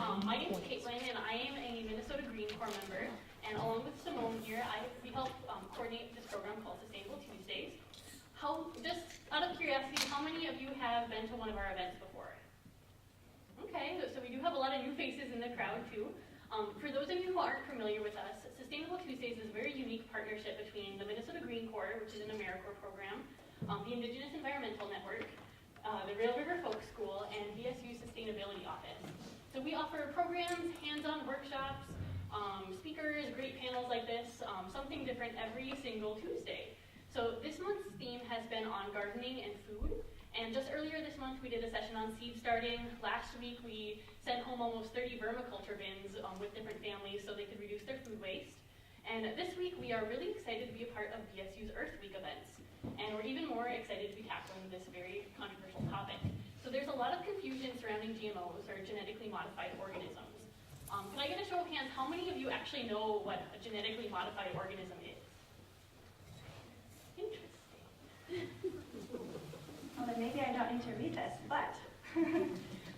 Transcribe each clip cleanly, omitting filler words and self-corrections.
My name is Caitlin, and I am a Minnesota Green Corps member. And along with Simone here, we help coordinate this program called Sustainable Tuesdays. Just out of curiosity, how many of you have been to one of our events before? Okay, so we do have a lot of new faces in the crowd too. For those of you who aren't familiar with us, Sustainable Tuesdays is a very unique partnership between the Minnesota Green Corps, which is an AmeriCorps program, the Indigenous Environmental Network, the Rail River Folk School, and VSU Sustainability Office. So we offer programs, hands-on workshops, speakers, great panels like this, something different every single Tuesday. So this month's theme has been on gardening and food. And just earlier this month, we did a session on seed starting. Last week, we sent home almost 30 vermiculture bins with different families so they could reduce their food waste. And this week, we are really excited to be a part of BSU's Earth Week events. And we're even more excited to be tackling this very controversial topic. So there's a lot of confusion surrounding GMOs, or genetically modified organisms. Can I get a show of hands? How many of you actually know what a genetically modified organism is? Interesting. Well, then maybe I don't need to read this, but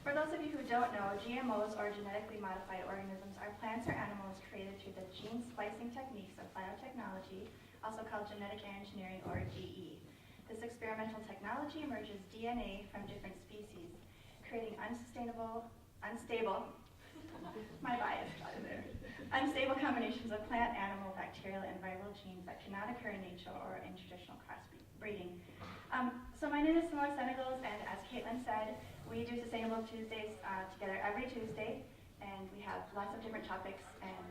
for those of you who don't know, GMOs, or genetically modified organisms, are plants or animals created through the gene splicing techniques of biotechnology, also called genetic engineering, or GE. This experimental technology emerges DNA from different species, creating unstable combinations of plant, animal, bacterial, and viral genes that cannot occur in nature or in traditional crossbreeding. So my name is Simone Senegals, and as Caitlin said, we do Sustainable Tuesdays together every Tuesday, and we have lots of different topics. And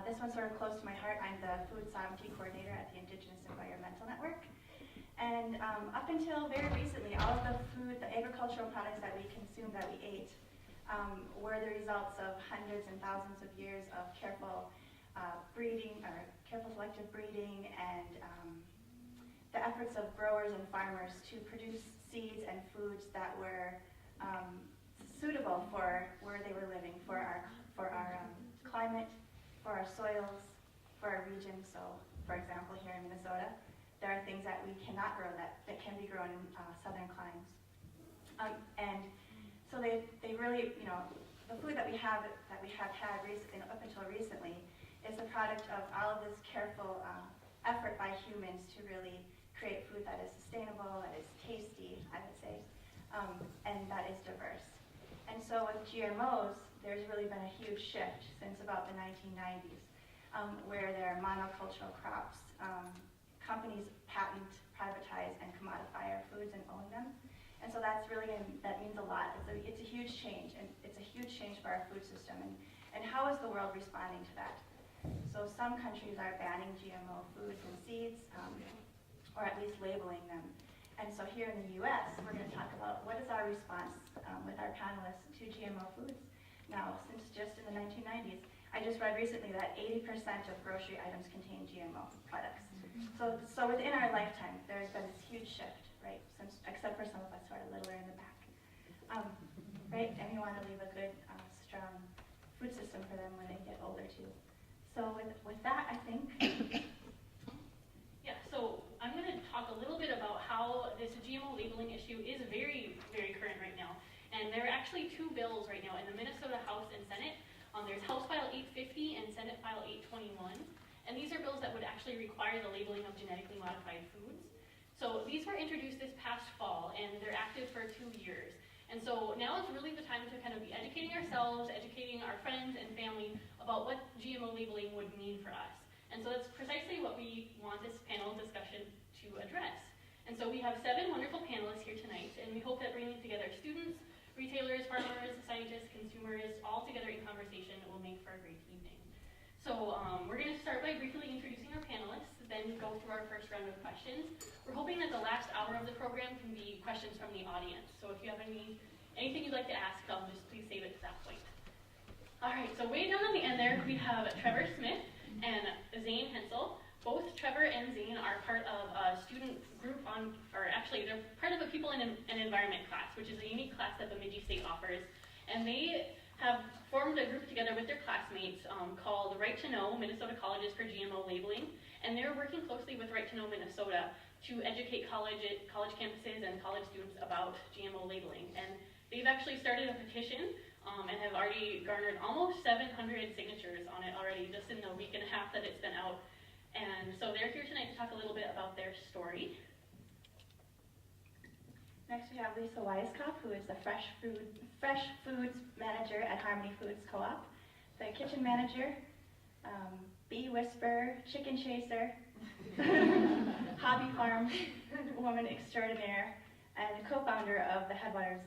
this one's sort of close to my heart. I'm the Food Sovereignty Coordinator at the Indigenous Environmental Network. And up until very recently, all of the food, the agricultural products that we consumed, that we ate, were the results of hundreds and thousands of years of careful breeding, or careful selective breeding, and the efforts of growers and farmers to produce seeds and foods that were suitable for where they were living, for our climate, for our soils, for our region. So, for example, here in Minnesota, there are things that we cannot grow that can be grown in southern climes. And so they really, the food that we have had up until recently is the product of all of this careful effort by humans to really create food that is sustainable, that is tasty, I would say, and that is diverse. And so with GMOs, there's really been a huge shift since about the 1990s, where there are monocultural crops. Companies patent, privatize, and commodify our foods and own them. And so that means a lot. It's a huge change, and it's a huge change for our food system. And how is the world responding to that? So some countries are banning GMO foods and seeds, or at least labeling them. And so here in the US, we're going to talk about what is our response with our panelists to GMO foods. Now, since just in the 1990s, I just read recently that 80% of grocery items contain GMO products. So within our lifetime, there's been this huge shift, right? Except for some of us who are littler in the back, right? And we want to leave a good, strong food system for them when they get older too. So with that, I think. Yeah. So I'm going to talk a little bit about how this GMO labeling issue is very, very current right now. And there are actually two bills right now in the Minnesota House and Senate. There's House File 850 and Senate File 821. And these are bills that would actually require the labeling of genetically modified foods. So these were introduced this past fall, and they're active for 2 years. And so now is really the time to kind of be educating ourselves, educating our friends and family about what GMO labeling would mean for us. And so that's precisely what we want this panel discussion to address. And so we have 7 wonderful panelists here tonight, and we hope that bringing together students, retailers, farmers, scientists, consumers, all together in conversation will make for a great evening. So we're going to start by briefly introducing our panelists, then go through our first round of questions. We're hoping that the last hour of the program can be questions from the audience. So if you have anything you'd like to ask, just please save it to that point. All right, so way down on the end there, we have Trevor Smith and Zane Hensel. Both Trevor and Zane are part of a student group they're part of a People in an Environment class, which is a unique class that Bemidji State offers. And they have formed a group together with their classmates called Right to Know Minnesota Colleges for GMO Labeling. And they're working closely with Right to Know Minnesota to educate college campuses and college students about GMO labeling. And they've actually started a petition and have already garnered almost 700 signatures on it already, just in the week and a half that it's been out. And so they're here tonight to talk a little bit about their story. Next we have Lisa Weiskopf, who is the fresh foods manager at Harmony Foods Co-op, the kitchen manager, bee whisperer, chicken chaser, hobby farm woman extraordinaire, and co-founder of the Headwaters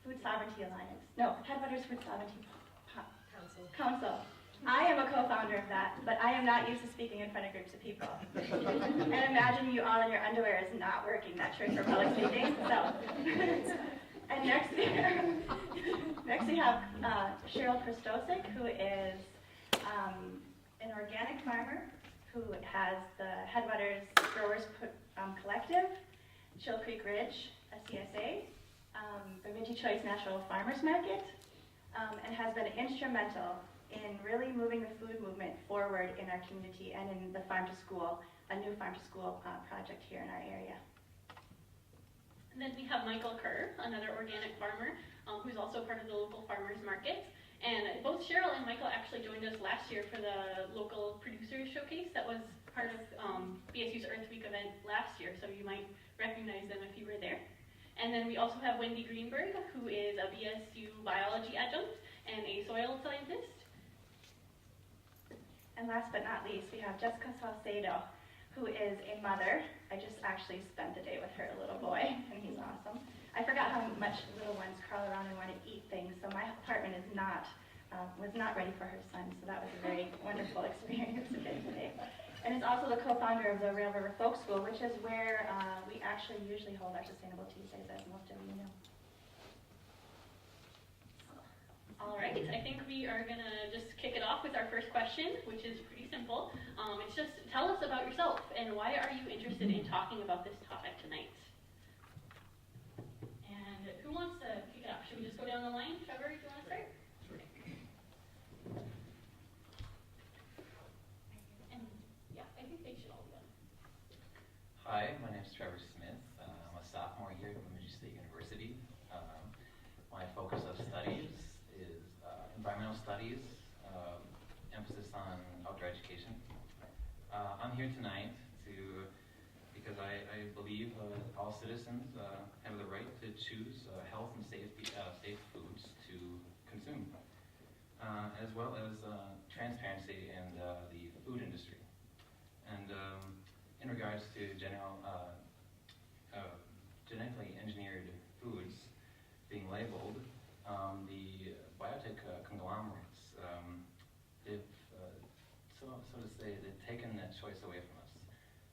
Food Sovereignty Alliance. No, Headwaters Food Sovereignty Council. I am a co-founder of that, but I am not used to speaking in front of groups of people. And imagine you all in your underwear is not working, that trick for public speaking. So, and next we have Cheryl Christosic, who is an organic farmer who has the Headwaters Growers Collective, Chill Creek Ridge, a CSA, Bemidji Choice Natural Farmers Market, and has been instrumental in really moving the food movement forward in our community and in the farm to school, a new farm to school project here in our area. And then we have Michael Kerr, another organic farmer, who's also part of the local farmers market. And both Cheryl and Michael actually joined us last year for the local producers showcase that was part of BSU's Earth Week event last year, so you might recognize them if you were there. And then we also have Wendy Greenberg, who is a BSU biology adjunct and a soil scientist. And last but not least, we have Jessica Salcedo, who is a mother. I just actually spent the day with her little boy, and he's awesome. I forgot how much little ones crawl around and want to eat things, so my apartment is was not ready for her son, so that was a very wonderful experience today. And is also the co-founder of the Rail River Folk School, which is where we actually usually hold our Sustainable Tuesdays, as most of you know. All right, I think we are gonna just kick it off with our first question, which is pretty simple. It's just, tell us about yourself, and why are you interested in talking about this topic tonight? And who wants to kick it off? Should we just go down the line? Trevor, do you want to start? Sure. And yeah, I think they should all be on. Hi, my name is Trevor Smith. I'm a sophomore here at Bemidji State University. My focus of studies is environmental studies, emphasis on outdoor education. I'm here tonight because I believe all citizens have the right to choose health and safe foods to consume, as well as transparency in the food industry. And in regards to genetically engineered foods being labeled, the biotech conglomerates, they've, so to say, they've taken that choice away from us.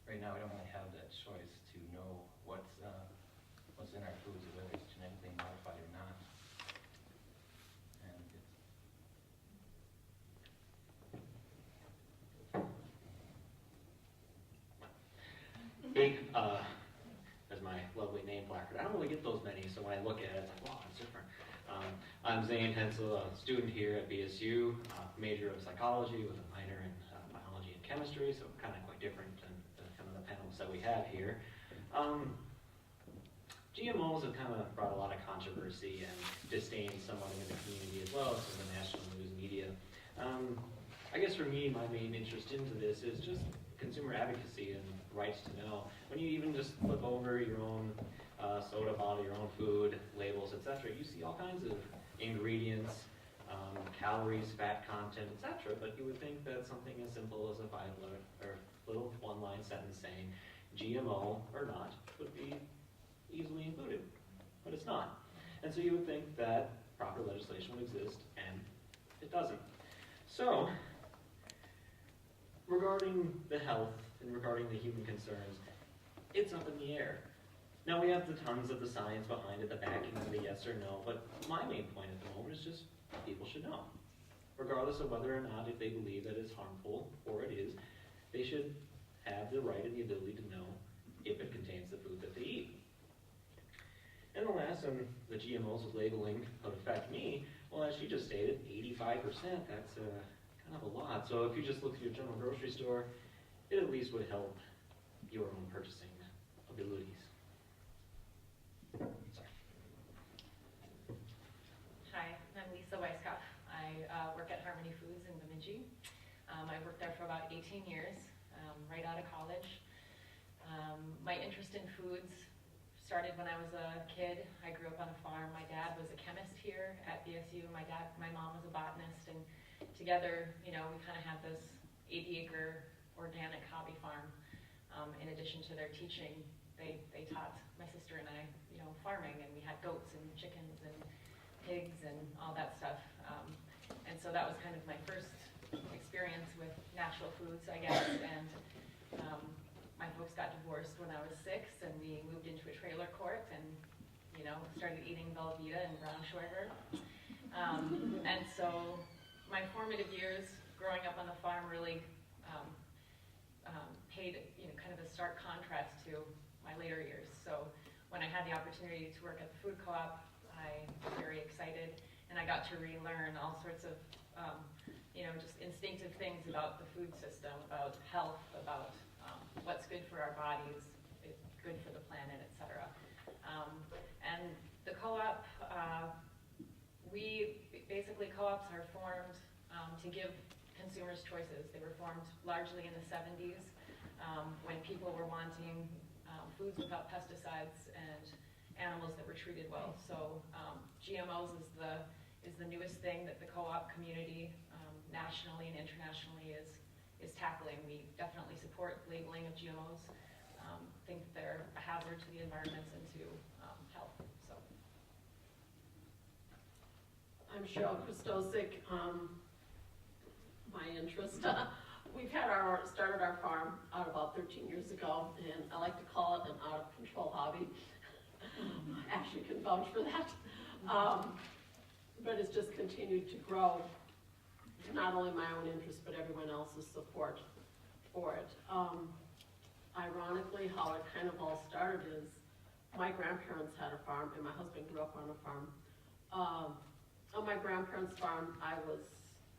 Right now, we don't really have that choice to know what's in our foods, or whether it's genetically modified or not. And big, as my lovely name placard. I don't really get those many, so when I look at it, it's like, wow, it's different. I'm Zane Hensel, a student here at BSU, major of psychology with a minor in biology and chemistry, so kind of quite different than kind of the panels that we have here. GMOs have kind of brought a lot of controversy and disdain somewhat in the community as well as in the national news media. I guess for me, my main interest into this is just consumer advocacy and rights to know. When you even just flip over your own soda bottle, your own food labels, etc., you see all kinds of ingredients, calories, fat content, etc. But you would think that something as simple as a little one-line sentence saying GMO or not would be easily included, but it's not. And so you would think that proper legislation would exist, and it doesn't. So, regarding the health and regarding the human concerns, it's up in the air. Now we have the tons of the science behind it, the backing of the yes or no, but my main point at the moment is just people should know. Regardless of whether or not if they believe that it's harmful or it is, they should have the right and the ability to know if it contains the food that they eat. And the last on the GMOs with labeling would affect me, well, as she just stated, 85%, that's kind of a lot. So if you just look at your general grocery store, it at least would help your own purchasing abilities. Sorry. Lisa Weisskopf. I work at Harmony Foods in Bemidji. I worked there for about 18 years, right out of college. My interest in foods started when I was a kid. I grew up on a farm. My dad was a chemist here at BSU. My mom was a botanist, and together, we kind of had this 80-acre organic hobby farm. In addition to their teaching, they taught my sister and I, farming, and we had goats and chickens and pigs and all that stuff. And so that was kind of my first experience with natural foods, I guess. And my folks got divorced when I was 6, and we moved into a trailer court and, started eating Velveeta and brown sugar. And so my formative years growing up on the farm really paid, kind of a stark contrast to my later years. So when I had the opportunity to work at the food co-op, I was very excited, and I got to relearn all sorts of, just instinctive things about the food system, about health, about what's good for our bodies, good for the planet, etc. And the co-op, basically co-ops are formed to give consumers choices. They were formed largely in the 70s when people were wanting foods without pesticides and animals that were treated well. So GMOs is the newest thing that the co-op community nationally and internationally is tackling. We definitely support labeling of GMOs. Think they're a hazard to the environment and to health. So I'm Cheryl Christosic. My interest, we've started our farm out about 13 years ago, and I like to call it an out-of-control hobby. Actually can vouch for that. But it's just continued to grow, not only my own interest, but everyone else's support for it. Ironically, how it kind of all started is my grandparents had a farm, and my husband grew up on a farm. On my grandparents' farm, I was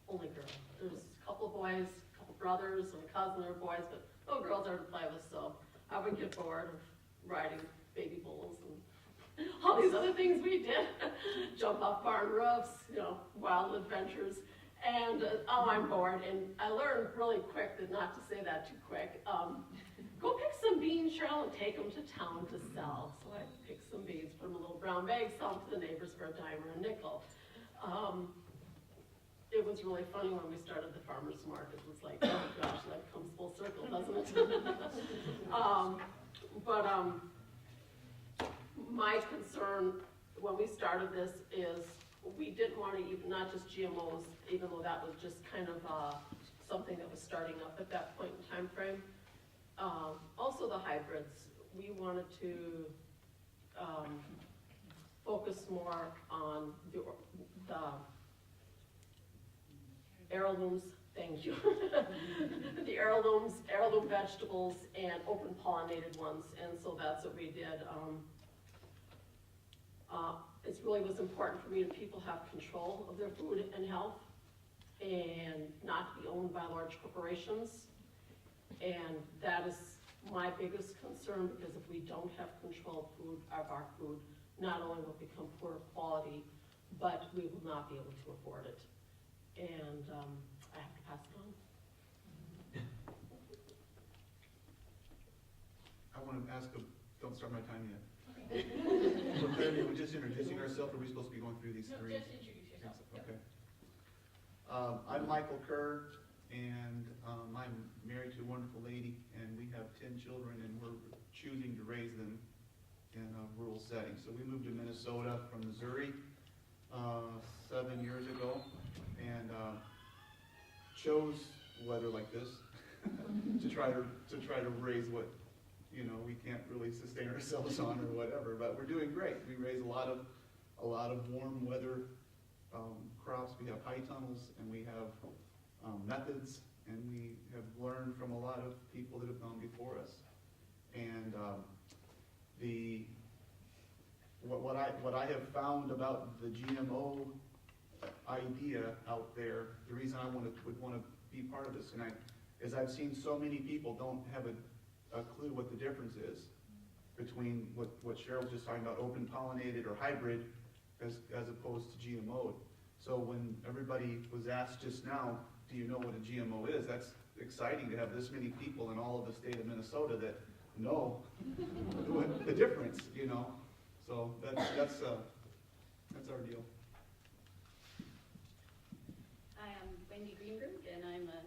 only girl. There was a couple of boys, a couple of brothers, and a cousin that were boys, but no girls there to play with, so I would get bored of riding baby bulls and all these other things we did. Jump off barn roofs, wild adventures. And I'm bored, and I learned really quick that not to say that too quick. Go pick some beans, Cheryl, and take them to town to sell. So I picked some beans, put them in little brown bags, sell them to the neighbors for a dime or a nickel. It was really funny when we started the farmer's market. It was like, oh gosh, that comes full circle, doesn't it? My concern when we started this is we didn't want to eat not just GMOs, even though that was just kind of something that was starting up at that point in time frame. Also the hybrids, we wanted to focus more on the heirlooms, thank you. The heirloom vegetables and open pollinated ones, and so that's what we did. It really was important for me that people have control of their food and health and not to be owned by large corporations. And that is my biggest concern, because if we don't have control of our food, not only will it become poor quality, but we will not be able to afford it. And I have to pass it on. I want to ask, don't start my time yet. So clearly, we're just introducing ourselves, or are we supposed to be going through these three? Just introduce yourself. Okay. I'm Michael Kerr, and I'm married to a wonderful lady, and we have 10 children, and we're choosing to raise them in a rural setting. So we moved to Minnesota from Missouri 7 years ago, and chose weather like this to try to raise what we can't really sustain ourselves on or whatever. But we're doing great. We raise a lot of warm weather crops. We have high tunnels, and we have methods, and we have learned from a lot of people that have gone before us. And what I have found about the GMO idea out there, the reason I would want to be part of this tonight, is I've seen so many people don't have a clue what the difference is between what Cheryl was just talking about, open pollinated or hybrid, as opposed to GMO. So when everybody was asked just now, do you know what a GMO is? That's exciting to have this many people in all of the state of Minnesota that know what the difference, you know? So that's our deal. Hi, I'm Wendy Greenberg, and I'm a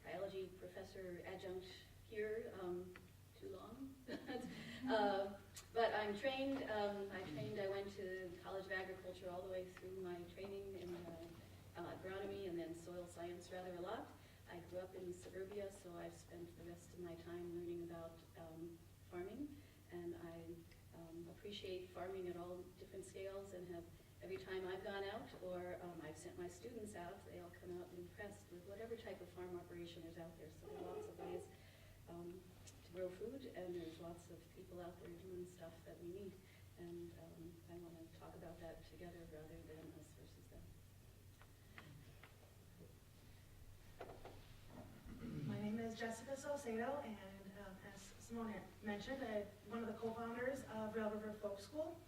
biology professor adjunct here. Too long. But I'm trained. I went to College of Agriculture all the way through my training in agronomy and then soil science rather a lot. I grew up in suburbia, so I've spent the rest of my time learning about farming, and I appreciate farming at all different scales, and have every time I've gone out or I've sent my students out, they all come out impressed with whatever type of farm operation is out there. So there are lots of ways to grow food, and there's lots of people out there doing stuff that we need, and I want to talk about that together rather than us versus them. My name is Jessica Salcedo, and as Simone mentioned, I'm one of the co-founders of Rail River Folk School.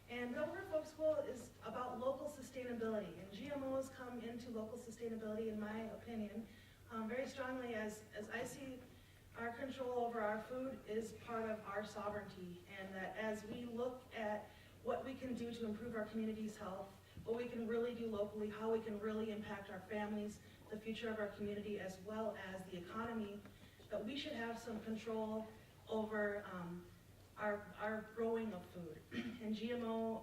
And Rail River Folk School is about local sustainability, and GMOs come into local sustainability, in my opinion, very strongly as I see our control over our food is part of our sovereignty, and that as we look at what we can do to improve our community's health, what we can really do locally, how we can really impact our families, the future of our community, as well as the economy, that we should have some control over our growing of food. And GMO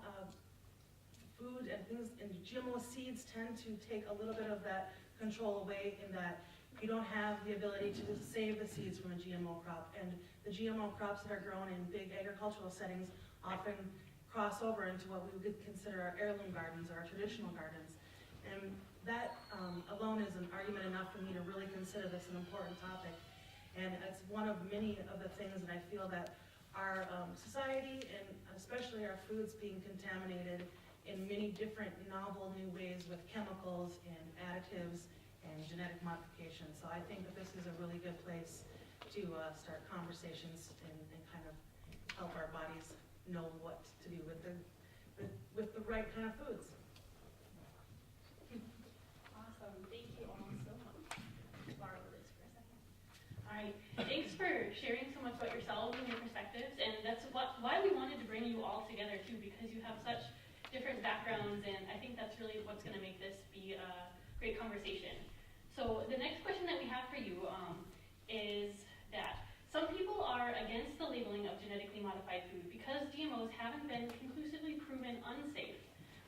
food and things, and GMO seeds tend to take a little bit of that control away, in that you don't have the ability to save the seeds from a GMO crop. And the GMO crops that are grown in big agricultural settings often cross over into what we would consider our heirloom gardens or our traditional gardens. And that alone is an argument enough for me to really consider this an important topic. And it's one of many of the things that I feel that our society, and especially our foods, being contaminated in many different novel new ways with chemicals and additives and genetic modification. So I think that this is a really good place to start conversations and kind of help our bodies know what to do with the right kind of foods. Awesome, thank you all so much. Borrow this for a second. All right, thanks for sharing so much about yourselves and your perspectives, and that's why we wanted to bring you all together too, because you have such different backgrounds, and I think that's really what's going to make this be a great conversation. So the next question that we have for you is that some people are against the labeling of genetically modified food because GMOs haven't been conclusively proven unsafe,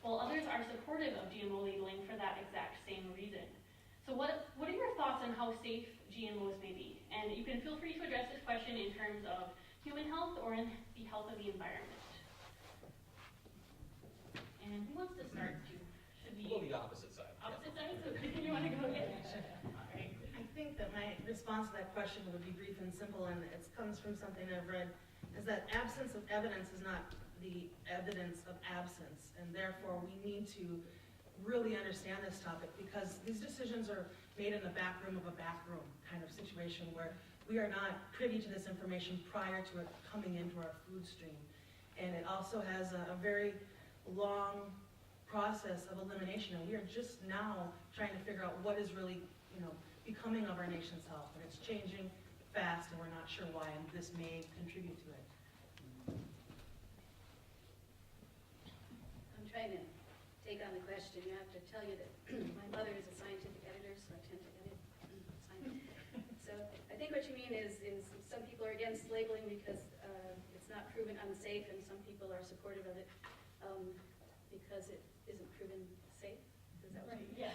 while others are supportive of GMO labeling for that exact same reason. So what are your thoughts on how safe GMOs may be? And you can feel free to address this question in terms of human health or in the health of the environment. And who wants to start? Should we We'll go the opposite side. opposite side? So you want to go ahead? All right. I think that my response to that question would be brief and simple, and it comes from something I've read, is that absence of evidence is not the evidence of absence, and therefore we need to really understand this topic, because these decisions are made in the back room of a back room kind of situation where we are not privy to this information prior to it coming into our food stream. And it also has a very long process of elimination, and we are just now trying to figure out what is really, becoming of our nation's health, and it's changing fast, and we're not sure why, and this may contribute to it. I'm trying to take on the question. You have to tell you that my mother is a scientific editor, so I tend to edit science. So I think what you mean is some people are against labeling because it's not proven unsafe, and some people are supportive of it because it isn't proven safe. Is that right? Yeah.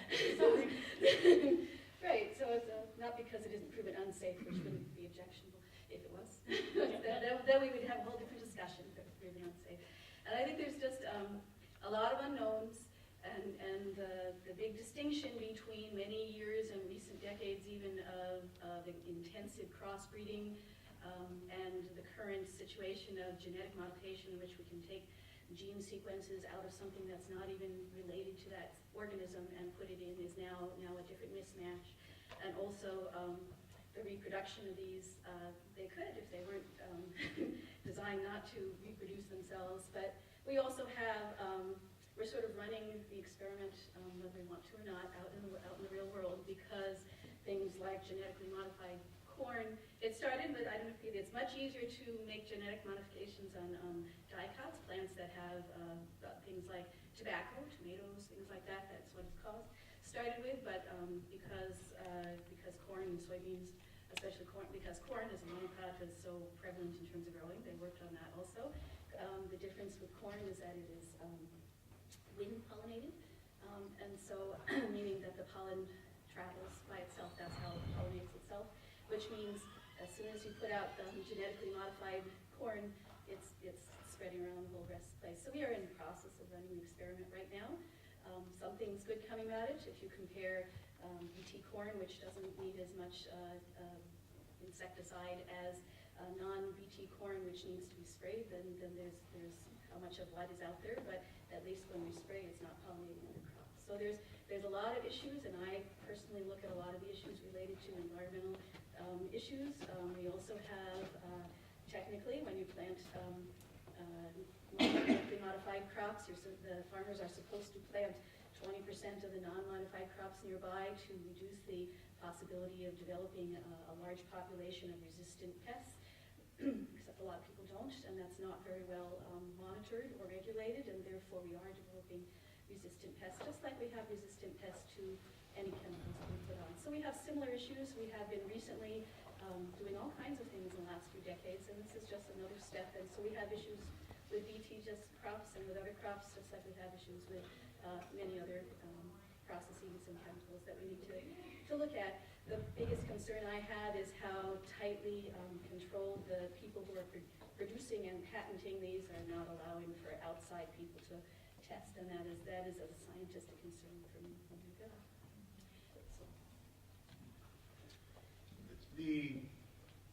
Right, so it's not because it isn't proven unsafe, which wouldn't be objectionable if it was. Then we would have a whole different discussion if it was proven unsafe. And I think there's just a lot of unknowns, and the big distinction between many years and recent decades even of intensive crossbreeding and the current situation of genetic modification, in which we can take gene sequences out of something that's not even related to that organism and put it in, is now a different mismatch. And also the reproduction of these, they could if they weren't designed not to reproduce themselves. But we also have we're sort of running the experiment, whether we want to or not, out in the real world, because things like genetically modified corn, it started with, I don't know if it's much easier to make genetic modifications on dicots, plants that have things like tobacco, tomatoes, things like that. That's what it's called. Started with, but because corn and soybeans, especially corn, because corn as a monocrop is so prevalent in terms of growing, they worked on that also. The difference with corn is that it is wind pollinated, and so meaning that the pollen travels by itself. That's how it pollinates itself, which means as soon as you put out genetically modified corn, it's spreading around the whole rest of the place. So we are in the process of running the experiment right now. Something's good coming about it. If you compare BT corn, which doesn't need as much insecticide as non-BT corn, which needs to be sprayed, then there's how much of what is out there, but at least when we spray, it's not pollinating other crops. So there's a lot of issues, and I personally look at a lot of the issues related to environmental issues. We also have, technically, when you plant genetically modified crops, the farmers are supposed to plant 20% of the non-modified crops nearby to reduce the possibility of developing a large population of resistant pests, except a lot of people don't, and that's not very well monitored or regulated, and therefore we are developing resistant pests, just like we have resistant pests to any chemicals that we put on. So we have similar issues. We have been recently doing all kinds of things in the last few decades, and this is just another step. And so we have issues with BT just crops and with other crops, just like we have issues with many other processes and chemicals that we need to look at. The biggest concern I have is how tightly controlled the people who are producing and patenting these are not allowing for outside people to test, and that is as a scientist a concern for me.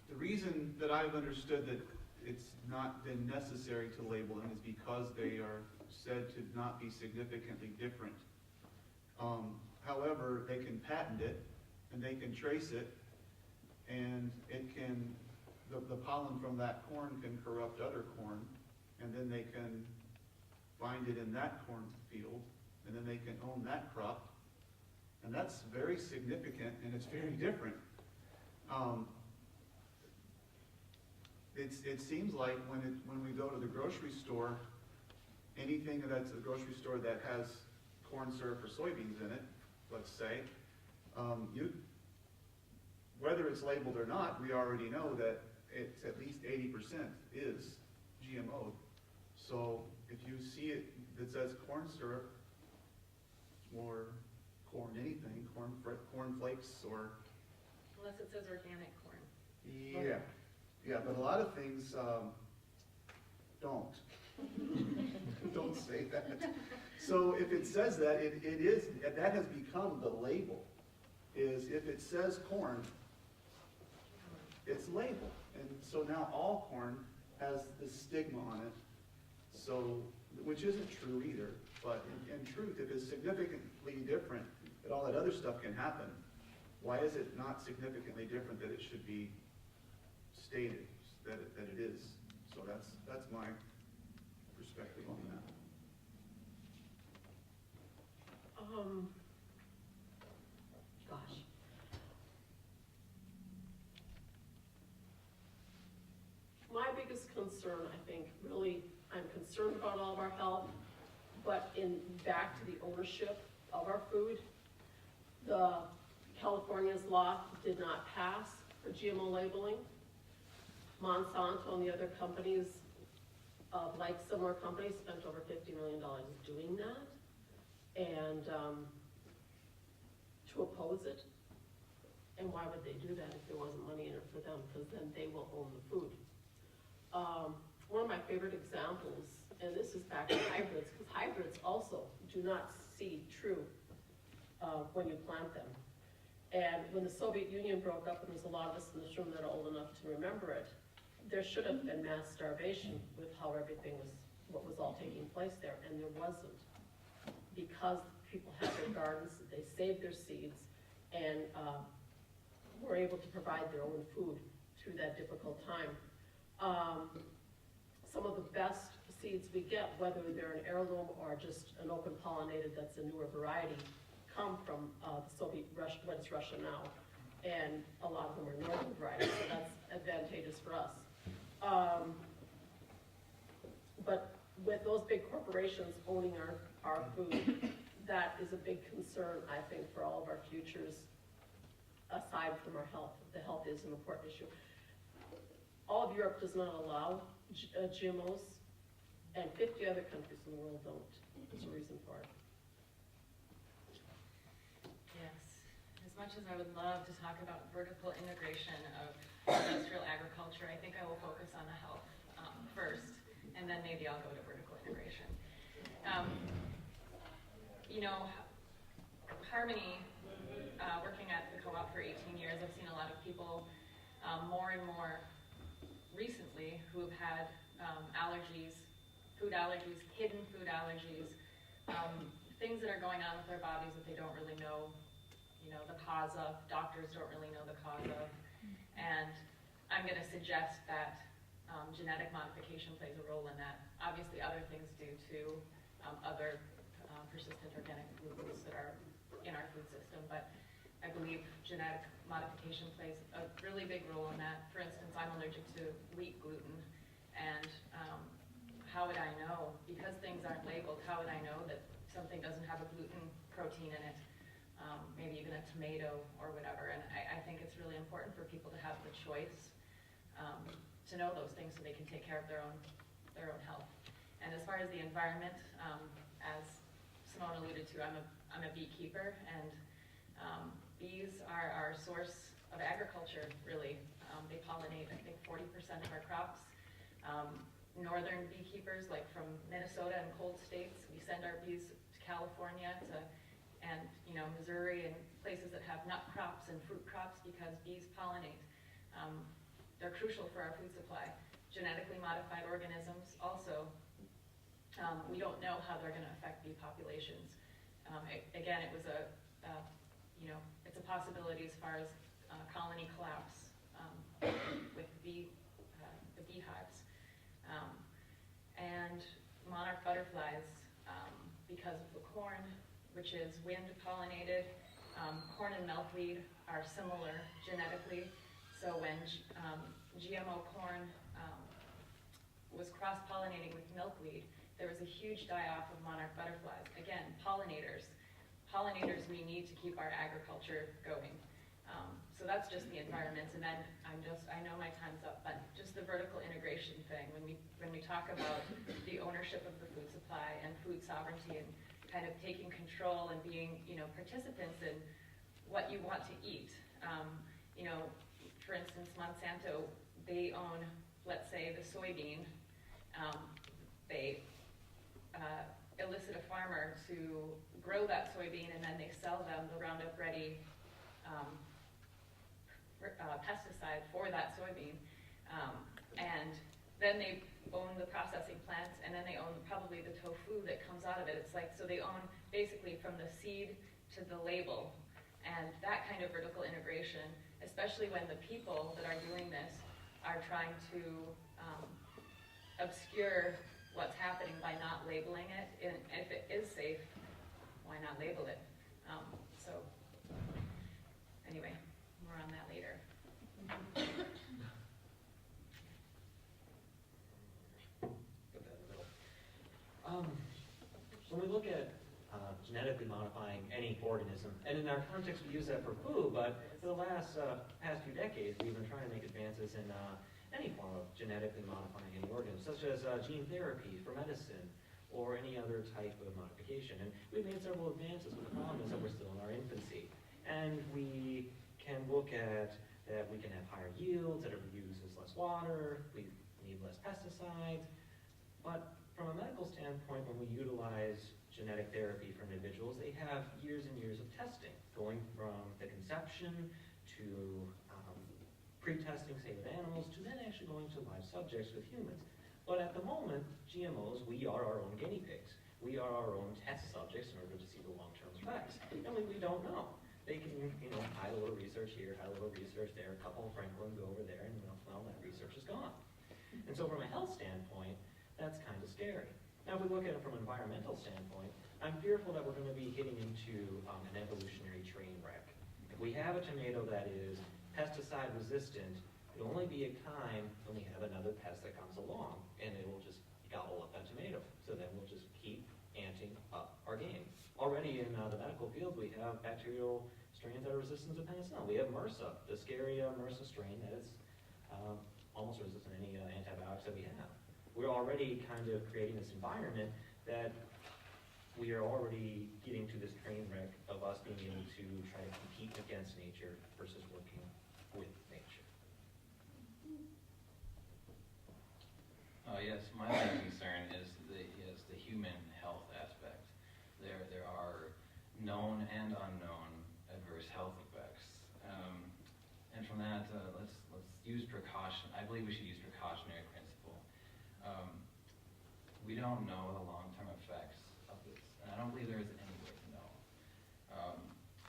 The reason that I've understood that it's not been necessary to label them is because they are said to not be significantly different. However, they can patent it, and they can trace it, and it can, the pollen from that corn can corrupt other corn, and then they can find it in that cornfield, and then they can own that crop, and that's very significant, and it's very different. It seems like when we go to the grocery store, anything that's at the grocery store that has corn syrup or soybeans in it, let's say, whether it's labeled or not, we already know that it's at least 80% is GMO. So if you see it that says corn syrup or corn anything, corn flakes or... Unless it says organic corn. Yeah, but a lot of things don't. Don't say that. So if it says that, it is, that has become the label, is if it says corn, it's labeled. And so now all corn has this stigma on it, so, which isn't true either. But in truth, if it's significantly different, that all that other stuff can happen, why is it not significantly different that it should be stated that it is? So that's my perspective on that. Gosh. My biggest concern, I think, really, I'm concerned about all of our health, but back to the ownership of our food, the California's law did not pass for GMO labeling. Monsanto and the other companies, like similar companies, spent over $50 million doing that, and to oppose it. And why would they do that if there wasn't money in it for them? Because then they will own the food. One of my favorite examples, and this is back to hybrids, because hybrids also do not seed true when you plant them. And when the Soviet Union broke up, and there's a lot of us in this room that are old enough to remember it, there should have been mass starvation with how everything was, what was all taking place there, and there wasn't. Because people had their gardens, they saved their seeds, and were able to provide their own food through that difficult time. some of the best seeds we get, whether they're an heirloom or just an open pollinated that's a newer variety, come from the Soviet Russia, what is Russia now, and a lot of them are northern varieties, so that's advantageous for us. But with those big corporations owning our food, that is a big concern, I think, for all of our futures, aside from our health. The health is an important issue. All of Europe does not allow GMOs, and 50 other countries in the world don't. There's a reason for it. Yes. As much as I would love to talk about vertical integration of industrial agriculture, I think I will focus on the health first, and then maybe I'll go to vertical integration. You know, Harmony, working at the co-op for 18 years, I've seen a lot of people more and more recently who have had allergies, food allergies, hidden food allergies, things that are going on with their bodies that they don't really know, the cause of. Doctors don't really know the cause of. And I'm going to suggest that genetic modification plays a role in that. Obviously, other things do too, other persistent organic pollutants that are in our food system, but I believe genetic modification plays a really big role in that. For instance, I'm allergic to wheat gluten, and how would I know? Because things aren't labeled, how would I know that something doesn't have a gluten protein in it? Maybe even a tomato or whatever. And I think it's really important for people to have the choice to know those things so they can take care of their own health. And as far as the environment, as Simone alluded to, I'm a beekeeper, and bees are our source of agriculture, really. They pollinate, I think, 40% of our crops. Northern beekeepers, like from Minnesota and cold states, we send our bees to California and Missouri and places that have nut crops and fruit crops because bees pollinate. They're crucial for our food supply. Genetically modified organisms also, we don't know how they're going to affect bee populations. Again, it was it's a possibility as far as colony collapse with the beehives. And monarch butterflies, because of the corn, which is wind pollinated. Corn and milkweed are similar genetically. So when GMO corn was cross-pollinating with milkweed, there was a huge die-off of monarch butterflies. Again, pollinators. Pollinators we need to keep our agriculture going. So that's just the environment. And then I know my time's up, but just the vertical integration thing. When we talk about the ownership of the food supply and food sovereignty and kind of taking control and being, participants in what you want to eat. For instance, Monsanto, they own, let's say, the soybean. They elicit a farmer to grow that soybean, and then they sell them the Roundup Ready pesticide for that soybean. And then they own the processing plants, and then they own probably the tofu that comes out of it. It's like, so they own basically from the seed to the label. And that kind of vertical integration, especially when the people that are doing this are trying to obscure what's happening by not labeling it. And if it is safe, why not label it? So anyway, more on that later. Put that in the middle. When we look at genetically modifying any organism, and in our context we use that for food, but for the past few decades we've been trying to make advances in any form of genetically modifying any organism, such as gene therapy for medicine or any other type of modification. And we've made several advances, but the problem is that we're still in our infancy. And we can look at that we can have higher yields, that it uses less water, we need less pesticides. But from a medical standpoint, when we utilize genetic therapy for individuals, they have years and years of testing, going from the conception to pre-testing, say, with animals, to then actually going to live subjects with humans. But at the moment, GMOs, we are our own guinea pigs. We are our own test subjects in order to see the long-term effects. And we don't know. They can, hide a little research here, hide a little research there, a couple of Franklin go over there, and well, that research is gone. And And so from a health standpoint, that's kind of scary. Now, if we look at it from an environmental standpoint, I'm fearful that we're going to be hitting into an evolutionary train wreck. If we have a tomato that is pesticide resistant, it'll only be a time when we have another pest that comes along, and it will just gobble up that tomato. So then we'll just keep amping up our game. Already in the medical field, we have bacterial strains that are resistant to penicillin. We have MRSA, the scary MRSA strain that is almost resistant to any antibiotics that we have. We're already kind of creating this environment that we are already getting to this train wreck of us being able to try to compete against nature versus working with nature. Yes, my main concern is the human health aspect. There are known and unknown adverse health effects, and from that, let's use precaution. I believe we should use precautionary principle. We don't know the long-term effects of this, and I don't believe there is any way to know.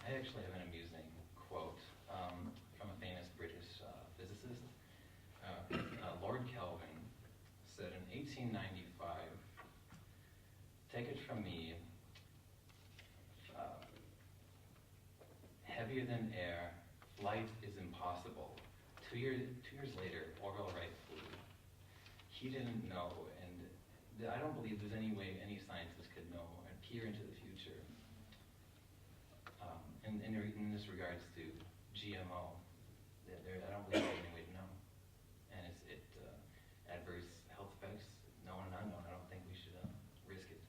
I actually have an amusing quote from a famous British physicist. Lord Kelvin said in 1895, "Take it from me, heavier than air, flight is impossible." Two years later, Orville Wright flew. He didn't know, and I don't believe there's any way any scientist could know and peer into the future. In this regards to GMO, I don't believe there's any way to know. And adverse health effects, known and unknown, I don't think we should risk it.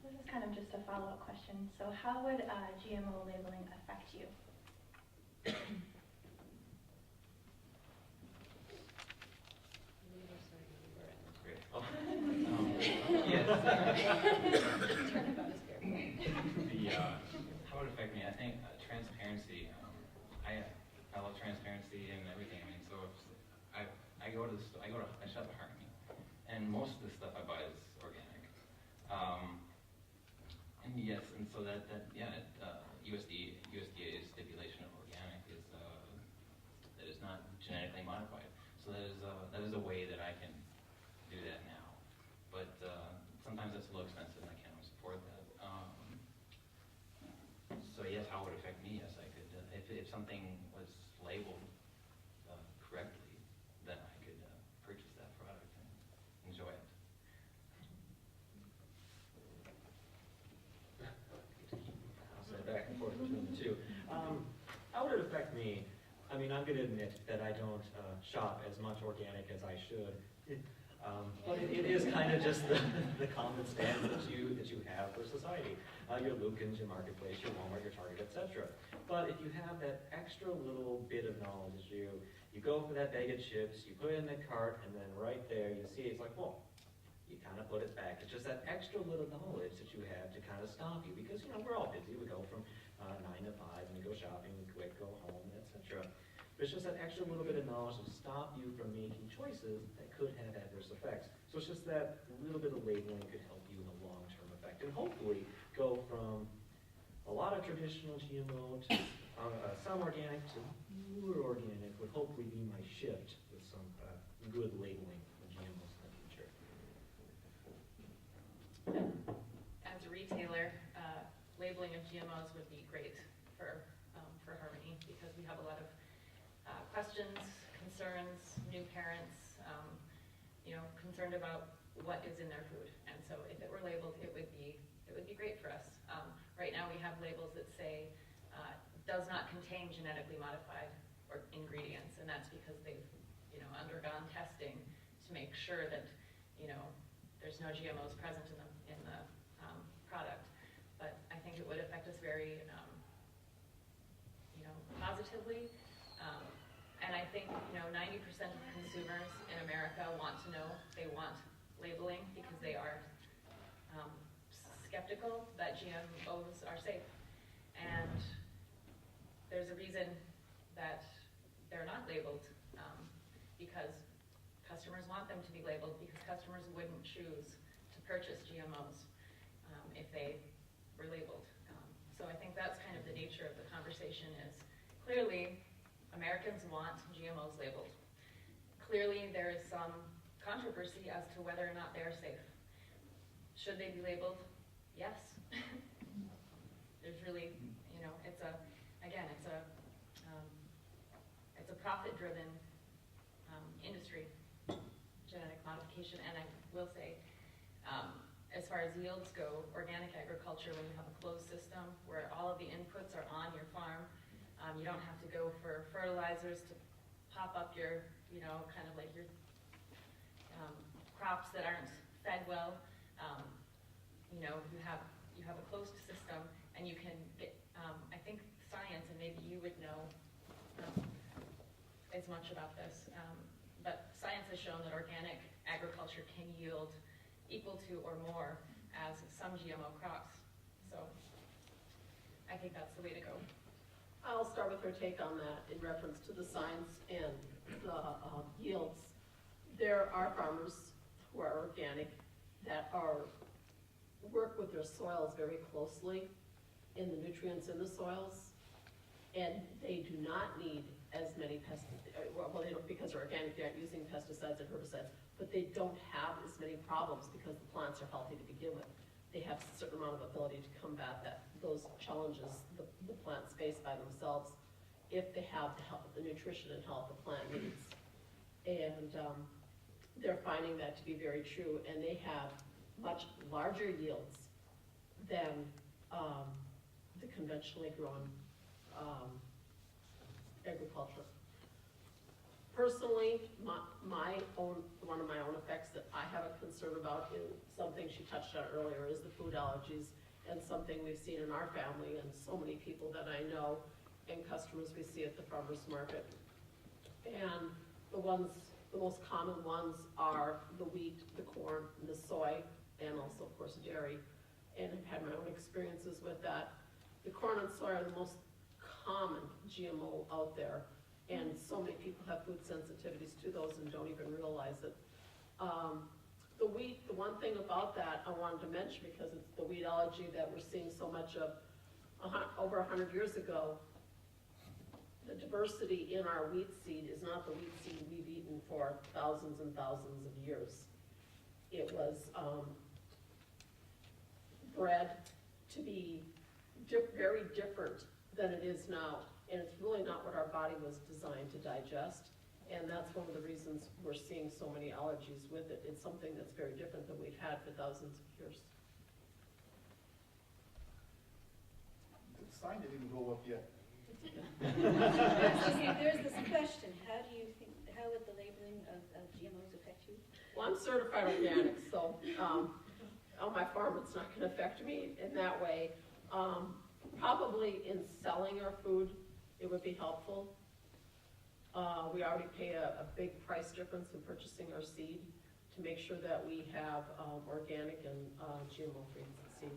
This is kind of just a follow-up question. So how would GMO labeling affect you? Great. Yes. How would it affect me? I think transparency. I love transparency and everything. I mean, so if I shop at Harmony, and most of the stuff I buy is organic. And yes, and so USDA's stipulation of organic is that is not genetically modified. So that is a way that I can do that now. But sometimes that's a little expensive, and I can't always afford that. So yes, how would it affect me? Yes, I could. If something was labeled correctly, then I could purchase that product and enjoy it. I'll say back and forth between the two. How would it affect me? I mean, I'm going to admit that I don't shop as much organic as I should. But it is kind of just the common stance that you have for society. Your Lukens, your Marketplace, your Walmart, your Target, etc. But if you have that extra little bit of knowledge, you go for that bag of chips, you put it in the cart, and then right there you see it's like, well, you kind of put it back. It's just that extra little knowledge that you have to kind of stop you, because we're all busy. We go from 9 to 5, and we go shopping, we quit, go home, etc. But it's just that extra little bit of knowledge to stop you from making choices that could have adverse effects. So it's just that little bit of labeling could help you in the long-term effect, and hopefully go from a lot of traditional GMO to some organic to more organic would hopefully be my shift with some good labeling of GMOs in the future. As a retailer, labeling of GMOs would be great for Harmony, because we have a lot of questions, concerns, new parents, concerned about what is in their food. And so if it were labeled, it would be great for us. Right now we have labels that say does not contain genetically modified ingredients, and that's because they've undergone testing to make sure that there's no GMOs present in the product. But I think it would affect us very positively. And I think 90% of consumers in America want to know. They want labeling because they are skeptical that GMOs are safe. And there's a reason that they're not labeled, because customers want them to be labeled, because customers wouldn't choose to purchase GMOs if they were labeled. nature of the conversation is, clearly, Americans want GMOs labeled. Clearly, there is some controversy as to whether or not they are safe. Should they be labeled? Yes. There's really, you know, it's a profit-driven industry, genetic modification, and I will say, as far as yields go, organic agriculture, when you have a closed system where all of the inputs are on your farm, you don't have to go for fertilizers to pop up your, you know, kind of like your crops that aren't fed well. You know, you have a closed system, and you can get, I think science, and maybe you would know as much about this, but science has shown that organic agriculture can yield equal to or more as some GMO crops. So I think that's the way to go. I'll start with her take on that in reference to the science and the yields. There are farmers who are organic that work with their soils very closely in the nutrients in the soils, and they do not need as many pesticides. Well, they don't, because they're organic, they aren't using pesticides and herbicides, but they don't have as many problems because the plants are healthy to begin with. They have a certain amount of ability to combat those challenges the plants face by themselves if they have the nutrition and health the plant needs. And they're finding that to be very true, and they have much larger yields than the conventionally grown agriculture. Personally, one of my own effects that I have a concern about is something she touched on earlier, is the food allergies, and something we've seen in our family and so many people that I know and customers we see at the farmer's market. And the most common ones are the wheat, the corn, and the soy, and also, of course, dairy. And I've had my own experiences with that. The corn and soy are the most common GMO out there, and so many people have food sensitivities to those and don't even realize it. The wheat, the one thing about that I wanted to mention, because it's the wheat allergy that we're seeing so much of over 100 years ago, the diversity in our wheat seed is not the wheat seed we've eaten for thousands and thousands of years. It was bred to be very different than it is now, and it's really not what our body was designed to digest, and that's one of the reasons we're seeing so many allergies with it. It's something that's very different than we've had for thousands of years. The sign didn't even go up yet. There's this question, how would the labeling of GMOs affect you? Well, I'm certified organic, so on my farm it's not going to affect me in that way. Probably in selling our food, it would be helpful. We already pay a big price difference in purchasing our seed to make sure that we have organic and GMO-free seed.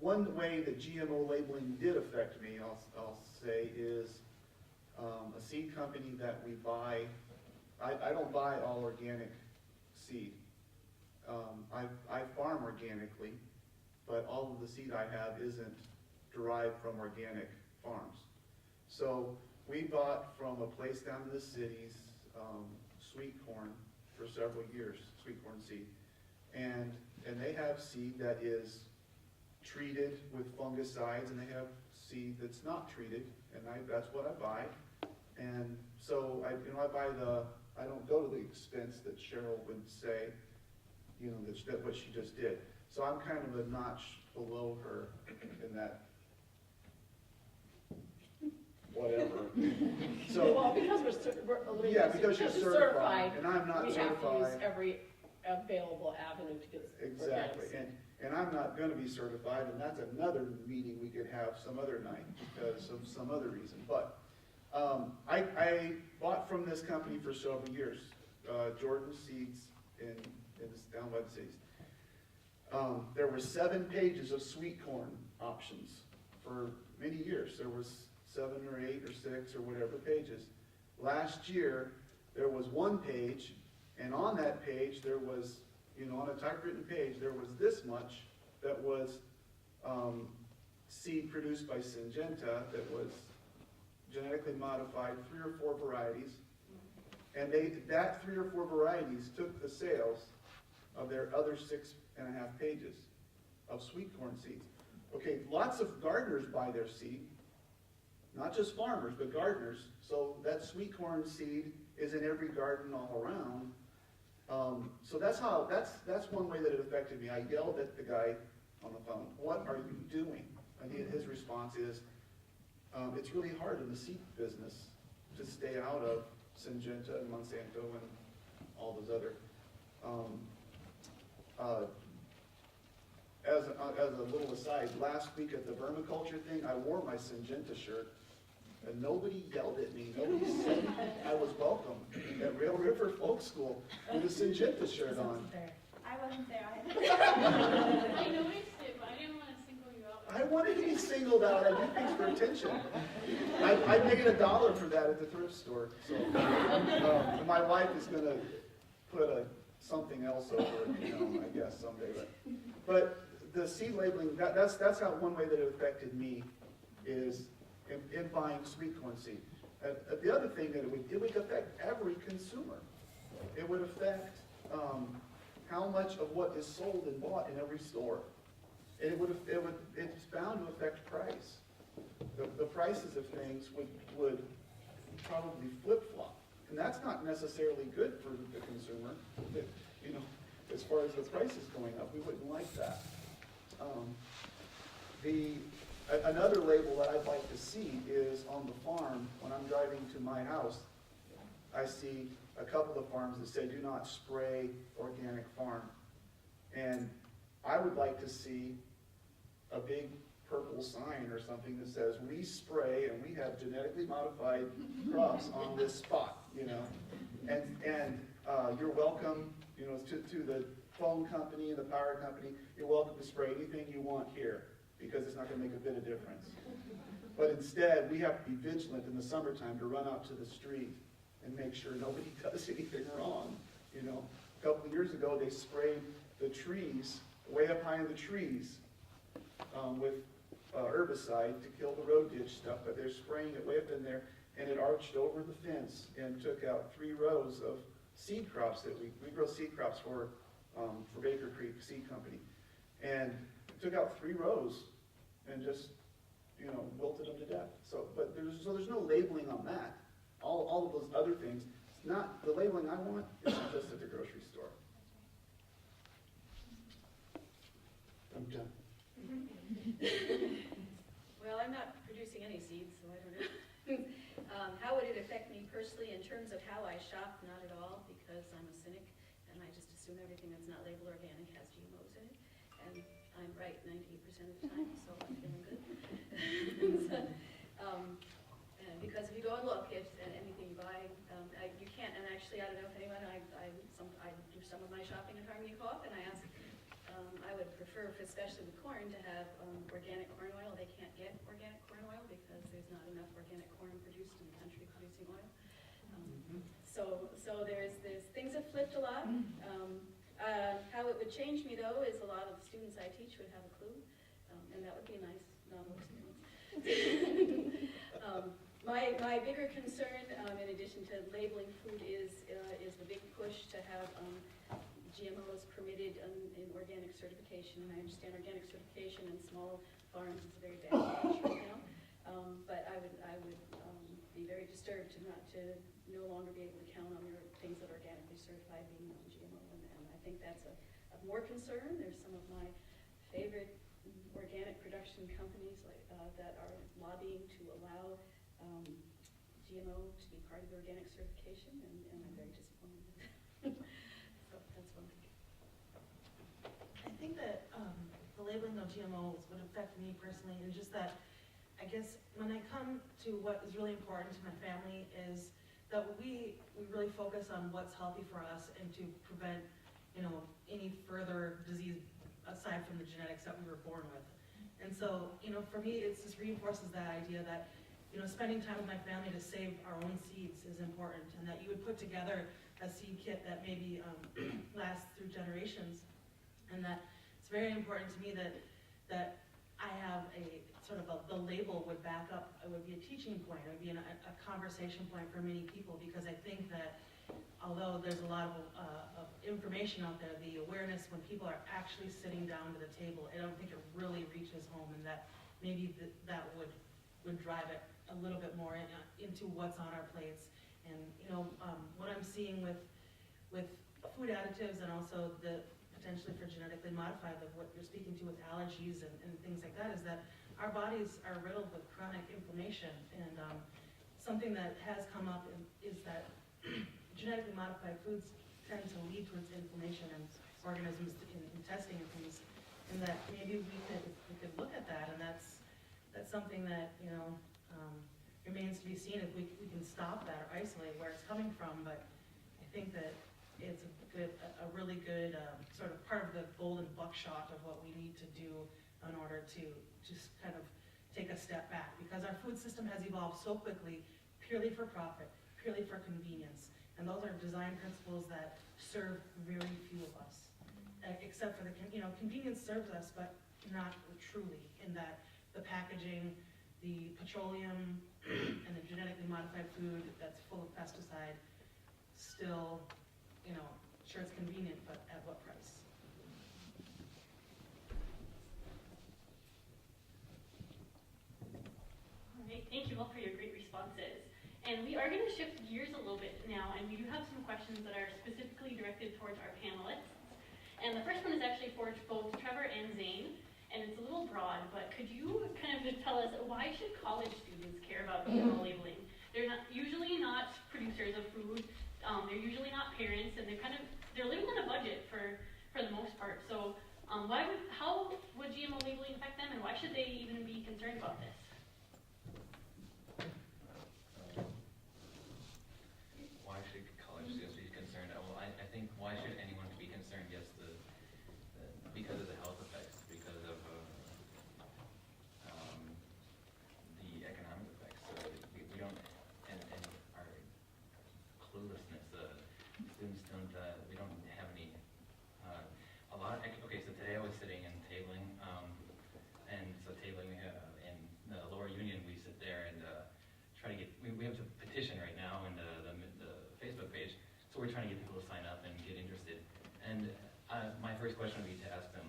One way that GMO labeling did affect me, I'll say, is a seed company that we buy. I don't buy all organic seed. I farm organically, but all of the seed I have isn't derived from organic farms. So we bought from a place down in the cities sweet corn for several years, sweet corn seed, and they have seed that is treated with fungicides, and they have seed that's not treated, and that's what I buy. And so I don't go to the expense that Cheryl would say, that what she just did. So I'm kind of a notch below her in that, whatever. So well, because because you're certified, and I'm not we certified. have to use every available avenue to get Exactly, and I'm not going to be certified, and that's another meeting we could have some other night because of some other reason. But I bought from this company for several years, Jordan Seeds down by the cities. There were 7 pages of sweet corn options for many years. There was 7 or 8 or 6 or whatever pages. Last year, there was 1 page And on that page, there was, on a typewritten page, there was this much that was seed produced by Syngenta that was genetically modified, 3 or 4 varieties. And that 3 or 4 varieties took the sales of their other 6.5 pages of sweet corn seeds. Okay, lots of gardeners buy their seed, not just farmers, but gardeners. So that sweet corn seed is in every garden all around. So that's one way that it affected me. I yelled at the guy on the phone, "What are you doing?" And his response is, "It's really hard in the seed business to stay out of Syngenta and Monsanto and all those other." As a little aside, last week at the vermiculture thing, I wore my Syngenta shirt, and nobody yelled at me. Nobody said I was welcome at Rail River Folk School with a Syngenta shirt on. I wasn't there. I noticed it, but I didn't want to single you out. I wanted to be singled out. I do things for attention. I paid $1 for that at the thrift store. So my wife is going to put something else over it, I guess someday. But the seed labeling, that's how one way that it affected me is in buying sweet corn seed. The other thing that it would affect every consumer. It would affect how much of what is sold and bought in every store. And it's bound to affect price. The prices of things would probably flip-flop. And that's not necessarily good for the consumer. As far as the prices going up, we wouldn't like that. Another label that I'd like to see is on the farm. When I'm driving to my house, I see a couple of farms that say, "Do not spray organic farm." And I would like to see a big purple sign or something that says, "We spray and we have genetically modified crops on this spot," And you're welcome, to the phone company and the power company, you're welcome to spray anything you want here, because it's not going to make a bit of difference. But instead, we have to be vigilant in the summertime to run out to the street and make sure nobody does anything wrong. A couple of years ago, they sprayed the trees, way up high in the trees, with herbicide to kill the road ditch stuff, but they're spraying it way up in there, and it arched over the fence and took out 3 rows of seed crops that we grow seed crops for Baker Creek Seed Company. And it took out 3 rows and just, wilted them to death. So there's no labeling on that. All of those other things, it's not, the labeling I want isn't just at the grocery store. I'm done. Well, I'm not producing any seeds, so I don't know. How would it affect me personally in terms of how I shop? Not at all, because I'm a cynic, and I just assume everything that's not labeled organic has GMOs in it. And I'm right 98% of the time, so I'm feeling good. Because if you go and look at anything you buy, you can't, and actually, I don't know if anyone, I do some of my shopping at Harmony Co-op, and I ask, I would prefer, especially with corn, to have organic corn oil. They can't get organic corn oil because there's not enough organic corn produced in the country producing oil. So there's things have flipped a lot. How it would change me, though, is a lot of the students I teach would have a clue, and that would be a nice novel experience. My bigger concern, in addition to labeling food, is the big push to have GMOs permitted in organic certification. And I understand organic certification in small farms is a very bad approach right now. But I would be very disturbed to no longer be able to count on your things that are organically certified being non-GMO. And I think that's a more concern. There's some of my favorite organic production companies that are lobbying to allow GMO to be part of the organic certification, and I'm very disappointed. So that's one thing. I think that the labeling of GMOs would affect me personally, and just that, I guess, when I come to what is really important to my family is that we really focus on what's healthy for us and to prevent, any further disease aside from the genetics that we were born with. And so, for me, it just reinforces that idea that, spending time with my family to save our own seeds is important, and that you would put together a seed kit that maybe lasts through generations. And that it's very important to me that I have a sort of the label would back up, it would be a teaching point, it would be a conversation point for many people, because I think that although there's a lot of information out there, the awareness when people are actually sitting down to the table, I don't think it really reaches home, and that maybe that would drive it a little bit more into what's on our plates. And what I'm seeing with food additives and also the potentially for genetically modified, like what you're speaking to with allergies and things like that, is that our bodies are riddled with chronic inflammation. And something that has come up is that genetically modified foods tend to lead towards inflammation and organisms in testing and things, and that maybe we could look at that, and that's something that remains to be seen if we can stop that or isolate where it's coming from. But I think that it's a really good sort of part of the golden buckshot of what we need to do in order to just kind of take a step back, because our food system has evolved so quickly, purely for profit, purely for convenience, and those are design principles that serve very few of us, except for the convenience serves us, but not truly, in that the packaging, the petroleum, and the genetically modified food that's full of pesticide still, sure it's convenient, but at what price? All right, thank you all for your great responses. And we are going to shift gears a little bit now, and we do have some questions that are specifically directed towards our panelists. And the first one is actually for both Trevor and Zane, and it's a little broad, but could you kind of just tell us, why should college students care about GMO labeling? They're usually not producers of food, they're usually not parents, and they're living on a budget for the most part. So how would GMO labeling affect them, and why should they even be concerned about this? Why should college students be concerned? Well, I think why should anyone be concerned? Yes, because of the health effects, because of the economic effects. So we don't, and our cluelessness. Students don't. We don't have any. A lot. Okay, so today I was sitting and tabling, and so tabling in the lower union, we sit there and try to get. We have a petition right now in the Facebook page, so we're trying to get people to sign up and get interested. And my first question would be to ask them,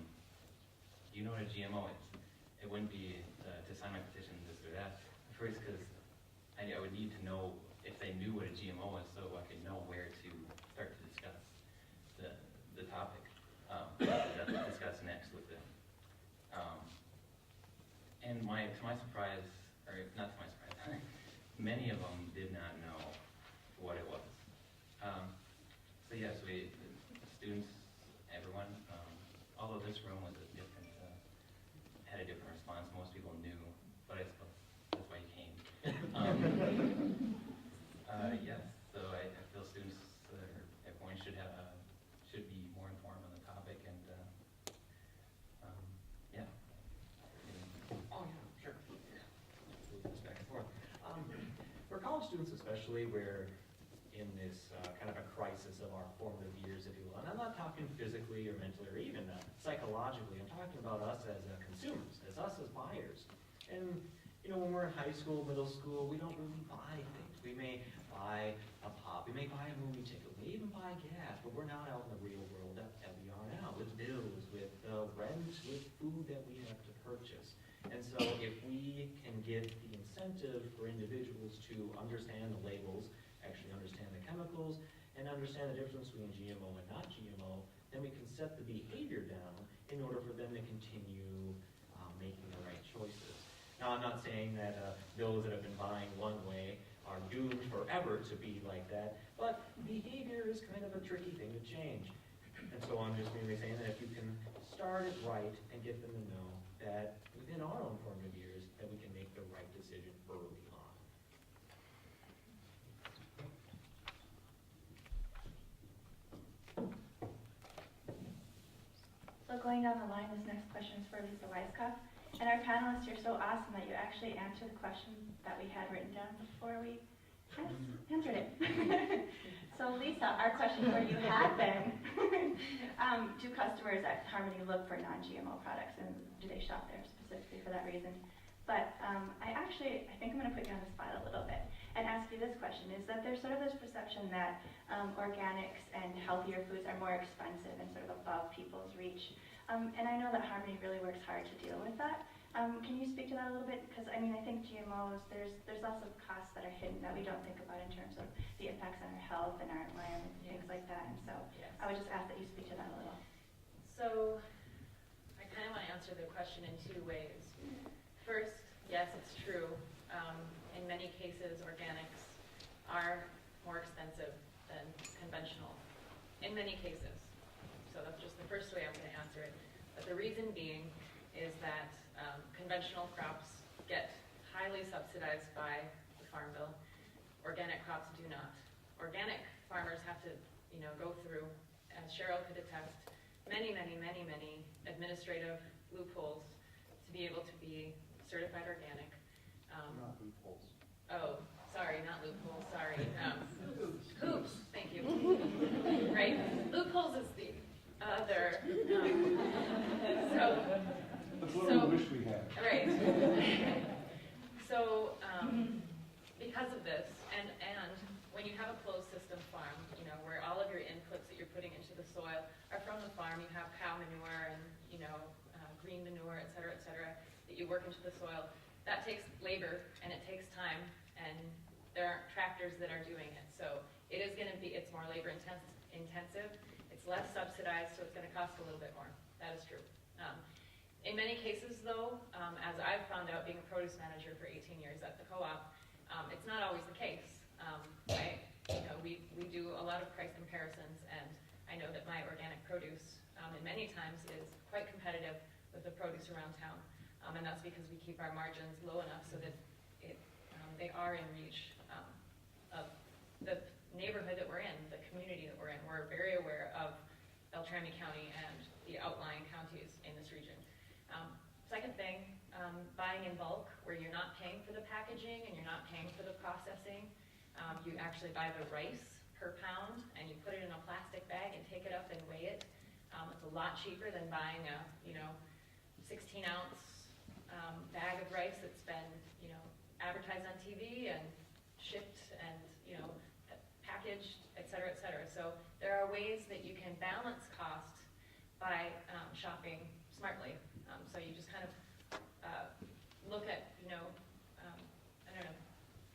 do you know what a GMO is? It wouldn't be to sign my petition, this or that. First, because I would need to know if they knew what a GMO was, so I could know where to start to discuss the topic that we'll discuss next with them. And to my surprise, or not to my surprise, many of them did not know what it was. So yes, students, everyone, although this room was had a different response. Most people knew, but I suppose that's why you came. Yes, so I feel students, everyone should be more informed on the topic, and yeah. Oh yeah, sure. Move this back and forth. For college students especially, we're in this kind of a crisis of our formative years, if you will. And I'm not talking physically or mentally or even psychologically. I'm talking about us as consumers, as us as buyers. And when we're in high school, middle school, we don't really buy things. We may buy a pop, we may buy a movie ticket, we may even buy gas, but we're not out in the real world that we are now, with bills, with rent, with food that we have to purchase. And so if we can get the incentive for individuals to understand the labels, actually understand the chemicals, and understand the difference between GMO and not GMO, then we can set the behavior down in order for them to continue making the right choices. Now, I'm not saying that those that have been buying one way are doomed forever to be like that, but behavior is kind of a tricky thing to change. And so I'm just merely saying that if you can start it right and get them to know that within our own formative years, that we can make the right decision early on. So going down the line, this next question is for Lisa Weiskopf. And our panelists, you're so awesome that you actually answered the question that we had written down before we answered it. So So Lisa, our question for you had been, do customers at Harmony look for non-GMO products, and do they shop there specifically for that reason? But I think I'm going to put you on the spot a little bit and ask you this question, is that there's sort of this perception that organics and healthier foods are more expensive and sort of above people's reach. And I know that Harmony really works hard to deal with that. Can you speak to that a little bit? Because I mean, I think GMOs, there's lots of costs that are hidden that we don't think about in terms of the impacts on our health and our environment and things like that. And so I would just ask that you speak to that a little. So I kind of want to answer the question in two ways. First, yes, it's true. In many cases, organics are more expensive than conventional. In many cases. So that's just the first way I'm going to answer it. But the reason being is that conventional crops get highly subsidized by the Farm Bill. Organic crops do not. Organic farmers have to, go through, as Cheryl could attest, many administrative loopholes to be able to be certified organic. Not loopholes. Oh, sorry, not loopholes, sorry. Hoops, thank you. Right, loopholes is the other. That's what we wish we had. Right. So, because of this, and when you have a closed system farm, where all of your inputs that you're putting into the soil are from the farm, you have cow manure and, green manure, et cetera, that you work into the soil. That takes labor and it takes time, and there aren't tractors that are doing it. So it is going to be, it's more labor intensive, it's less subsidized, so it's going to cost a little bit more. That is true. In many cases though, as I've found out being a produce manager for 18 years at the co-op, it's not always the case. We do a lot of price comparisons, and I know that my organic produce in many times is quite competitive with the produce around town. And that's because we keep our margins low enough so that they are in reach of the neighborhood that we're in, the community that we're in. We're very aware of Beltrami County and the outlying counties in this region. Second thing, buying in bulk, where you're not paying for the packaging and you're not paying for the processing. You actually buy the rice per pound and you put it in a plastic bag and take it up and weigh it. It's a lot cheaper than buying a 16-ounce bag of rice that's been, advertised on TV and shipped and, packaged, et cetera, et cetera. So there are ways that you can balance cost by shopping smartly. So you just kind of look at,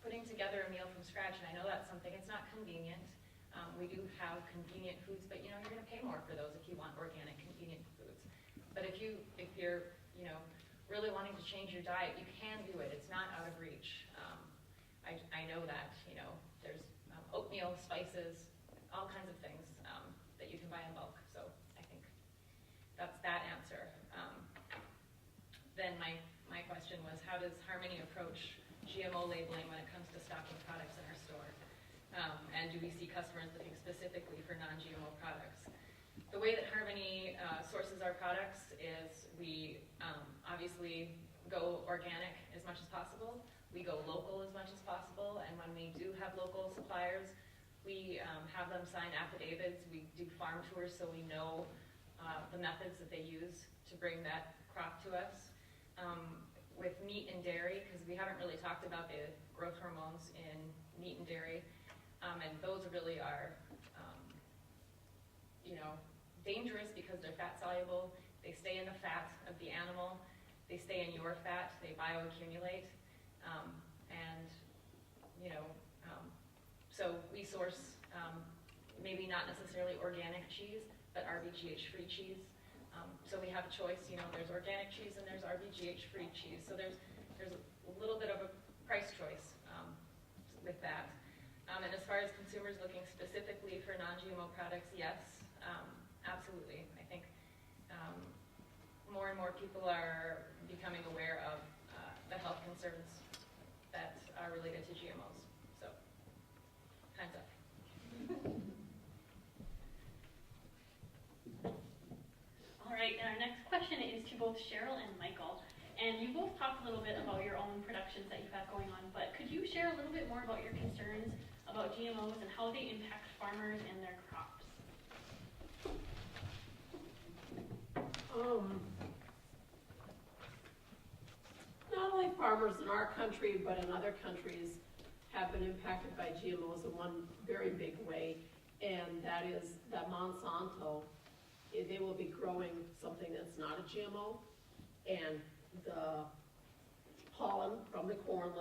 putting together a meal from scratch. And I know that's something, it's not convenient. We do have convenient foods, but, you're going to pay more for those if you want organic, convenient foods. But if you're, really wanting to change your diet, you can do it. It's not out of reach. I know that, there's oatmeal, spices, all kinds of things that you can buy in bulk. So I think that's that answer. Then my question was, how does Harmony approach GMO labeling when it comes to stocking products in our store? And do we see customers looking specifically for non-GMO products? The way that Harmony sources our products is we obviously go organic as much as possible. We go local as much as possible. And when we do have local suppliers, we have them sign affidavits. We do farm tours so we know the methods that they use to bring that crop to us. With meat and dairy, because we haven't really talked about the growth hormones in meat and dairy, and those really are, dangerous because they're fat soluble. They stay in the fat of the animal. They stay in your fat. They bioaccumulate, so we source maybe not necessarily organic cheese, but RBGH-free cheese. So we have a choice, there's organic cheese and there's RBGH-free cheese. So there's a little bit of a price choice with that. And as far as consumers looking specifically for non-GMO products, yes, absolutely. I think more and more people are becoming aware of the health concerns that are related to GMOs. So, time's up. All right, and our next question is to both Cheryl and Michael. And you both talked a little bit about your own productions that you've got going on, but could you share a little bit more about your concerns about GMOs and how they impact farmers and their crops? Not only farmers in our country, but in other countries have been impacted by GMOs in one very big way, and that is that Monsanto, they will be growing something that's not a GMO, and the pollen from the corn,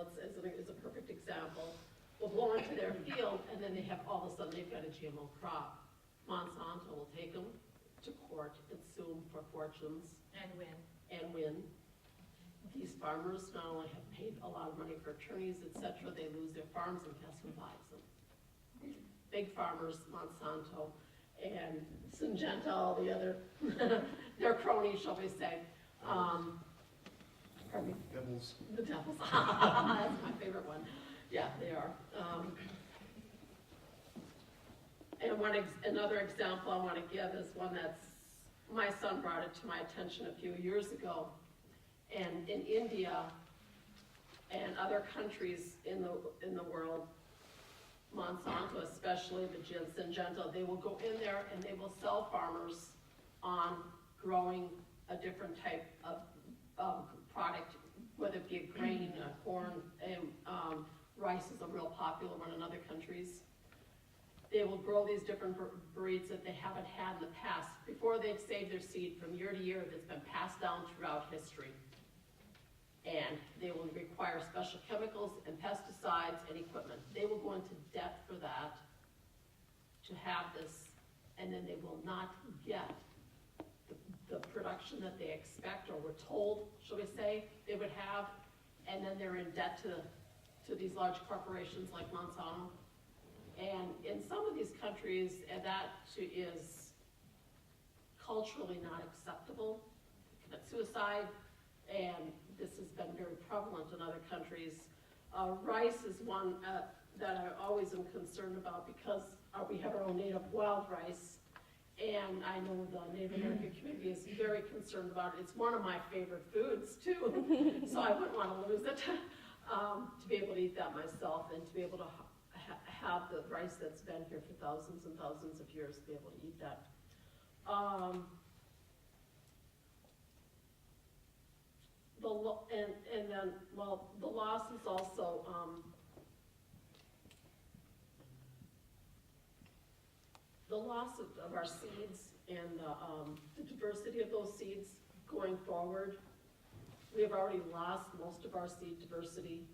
is a perfect example, will blow into their field, and then they have, all of a sudden, they've got a GMO crop. Monsanto will take them to court and sue them for fortunes. And win. These farmers not only have paid a lot of money for attorneys, et cetera, they lose their farms, and guess who buys them? Big farmers, Monsanto, and Syngenta, all the other, their cronies, shall we say. Pardon me? Devils. The devils. That's my favorite one. Yeah, they are. And another example I want to give is one that's, my son brought it to my attention a few years ago. And in India and other countries in the world, Monsanto, especially the Syngenta, they will go in there and they will sell farmers on growing a different type of product, whether it be a grain, corn, and rice is a real popular one in other countries. They will grow these different breeds that they haven't had in the past. Before they've saved their seed from year to year, that's been passed down throughout history. And they will require special chemicals and pesticides and equipment. They will go into debt for that to have this, and then they will not get the production that they expect or were told, shall we say, they would have, and then they're in debt to these large corporations like Monsanto. And in some of these countries, that is culturally not acceptable. Commit suicide, and this has been very prevalent in other countries. Rice is one that I always am concerned about because we have our own native wild rice, and I know the Native American community is very concerned about it. It's one of my favorite foods too, so I wouldn't want to lose it. To be able to eat that myself and to be able to have the rice that's been here for thousands and thousands of years, to be able to eat that. The loss is also the loss of our seeds and the diversity of those seeds going forward. We have already lost most of our seed diversity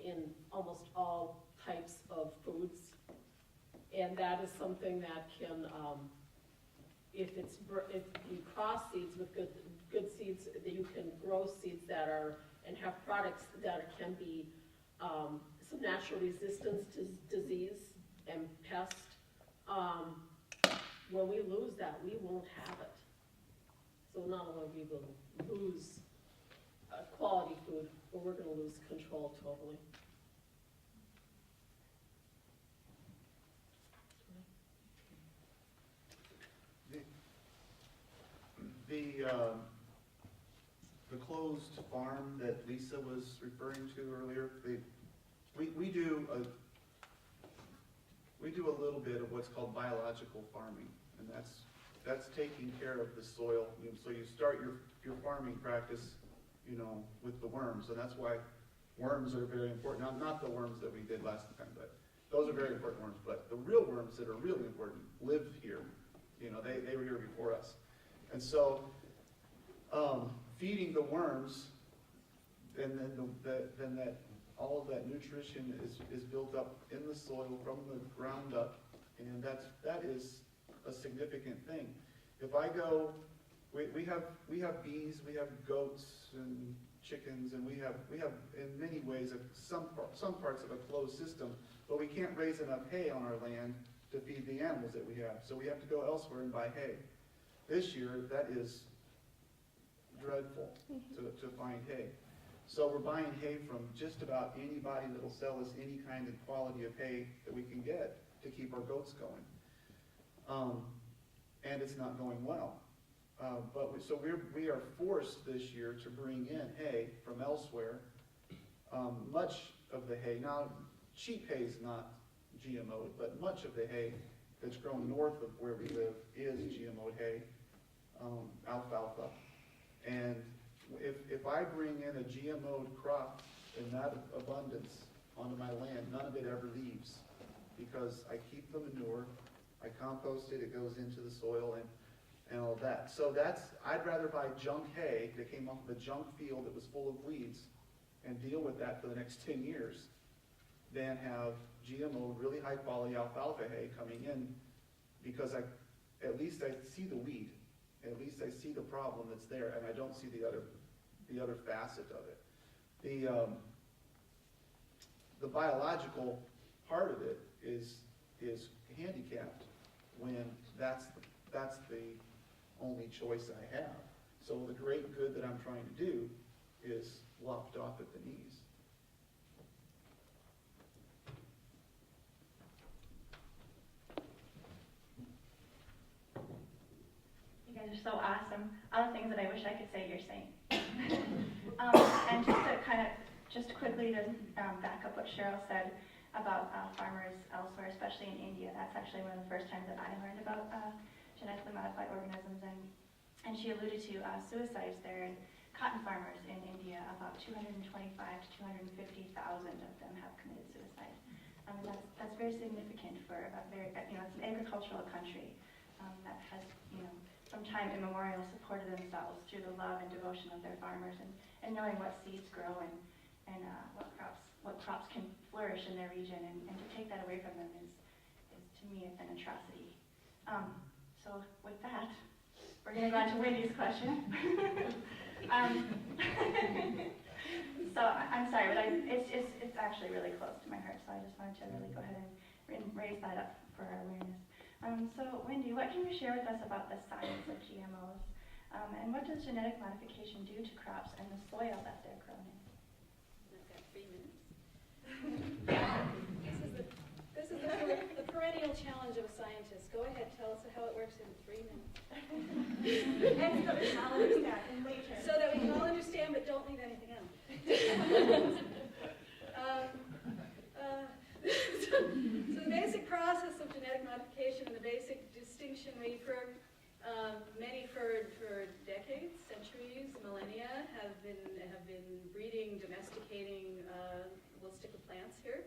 in almost all types of foods, and that is something that can, if you cross seeds with good seeds, that you can grow seeds that are and have products that can be some natural resistance to disease and pest. When we lose that, we won't have it. So not only we will lose quality food, but we're going to lose control totally. The closed farm that Lisa was referring to earlier, we do a little bit of what's called biological farming, and that's taking care of the soil. So you start your farming practice, with the worms, and that's why worms are very important. Now, not the worms that we did last time, but those are very important worms. But the real worms that are really important live here. They were here before us, and so feeding the worms, and then that all of that nutrition is built up in the soil from the ground up, and that is a significant thing. If I go, we have bees, we have goats and chickens, and we have in many ways some parts of a closed system, but we can't raise enough hay on our land to feed the animals that we have, so we have to go elsewhere and buy hay. This year, that is dreadful to find hay. So we're buying hay from just about anybody that will sell us any kind of quality of hay that we can get to keep our goats going. And it's not going well. So we are forced this year to bring in hay from elsewhere. Much of the hay, now cheap hay is not GMO'd, but much of the hay that's grown north of where we live is GMO hay, alfalfa. And if I bring in a GMO crop in that abundance onto my land, none of it ever leaves, because I keep the manure, I compost it, it goes into the soil and all that. So I'd rather buy junk hay that came off of a junk field that was full of weeds and deal with that for the next 10 years than have GMO, really high quality alfalfa hay coming in, because at least I see the weed, at least I see the problem that's there, and I don't see the other facet of it. The biological part of it is handicapped when that's the only choice I have. So the great good that I'm trying to do is lopped off at the knees. You guys are so awesome. All the things that I wish I could say, you're saying. And just quickly to back up what Cheryl said about farmers elsewhere, especially in India. That's actually one of the first times that I learned about genetically modified organisms, and she alluded to suicides there, and cotton farmers in India, about 225 to 250,000 of them have committed suicide. That's very significant for a very, it's an agricultural country that has, from time immemorial supported themselves through the love and devotion of their farmers, and knowing what seeds grow and what crops can flourish in their region, and to take that away from them is to me an atrocity. So with that, we're going to go on to Wendy's question. So I'm sorry, but it's actually really close to my heart, so I just wanted to really go ahead and raise that up for our awareness. So Wendy, what can you share with us about the science of GMOs? And what does genetic modification do to crops and the soil that they're grown in? I've got 3 minutes. This is the perennial challenge of a scientist. Go ahead, tell us how it works in 3 minutes. And so we can all understand in later. So that we can all understand, but don't leave anything out. So the basic process of genetic modification and the basic distinction we for decades, centuries, millennia have been breeding, domesticating. We'll stick with plants here.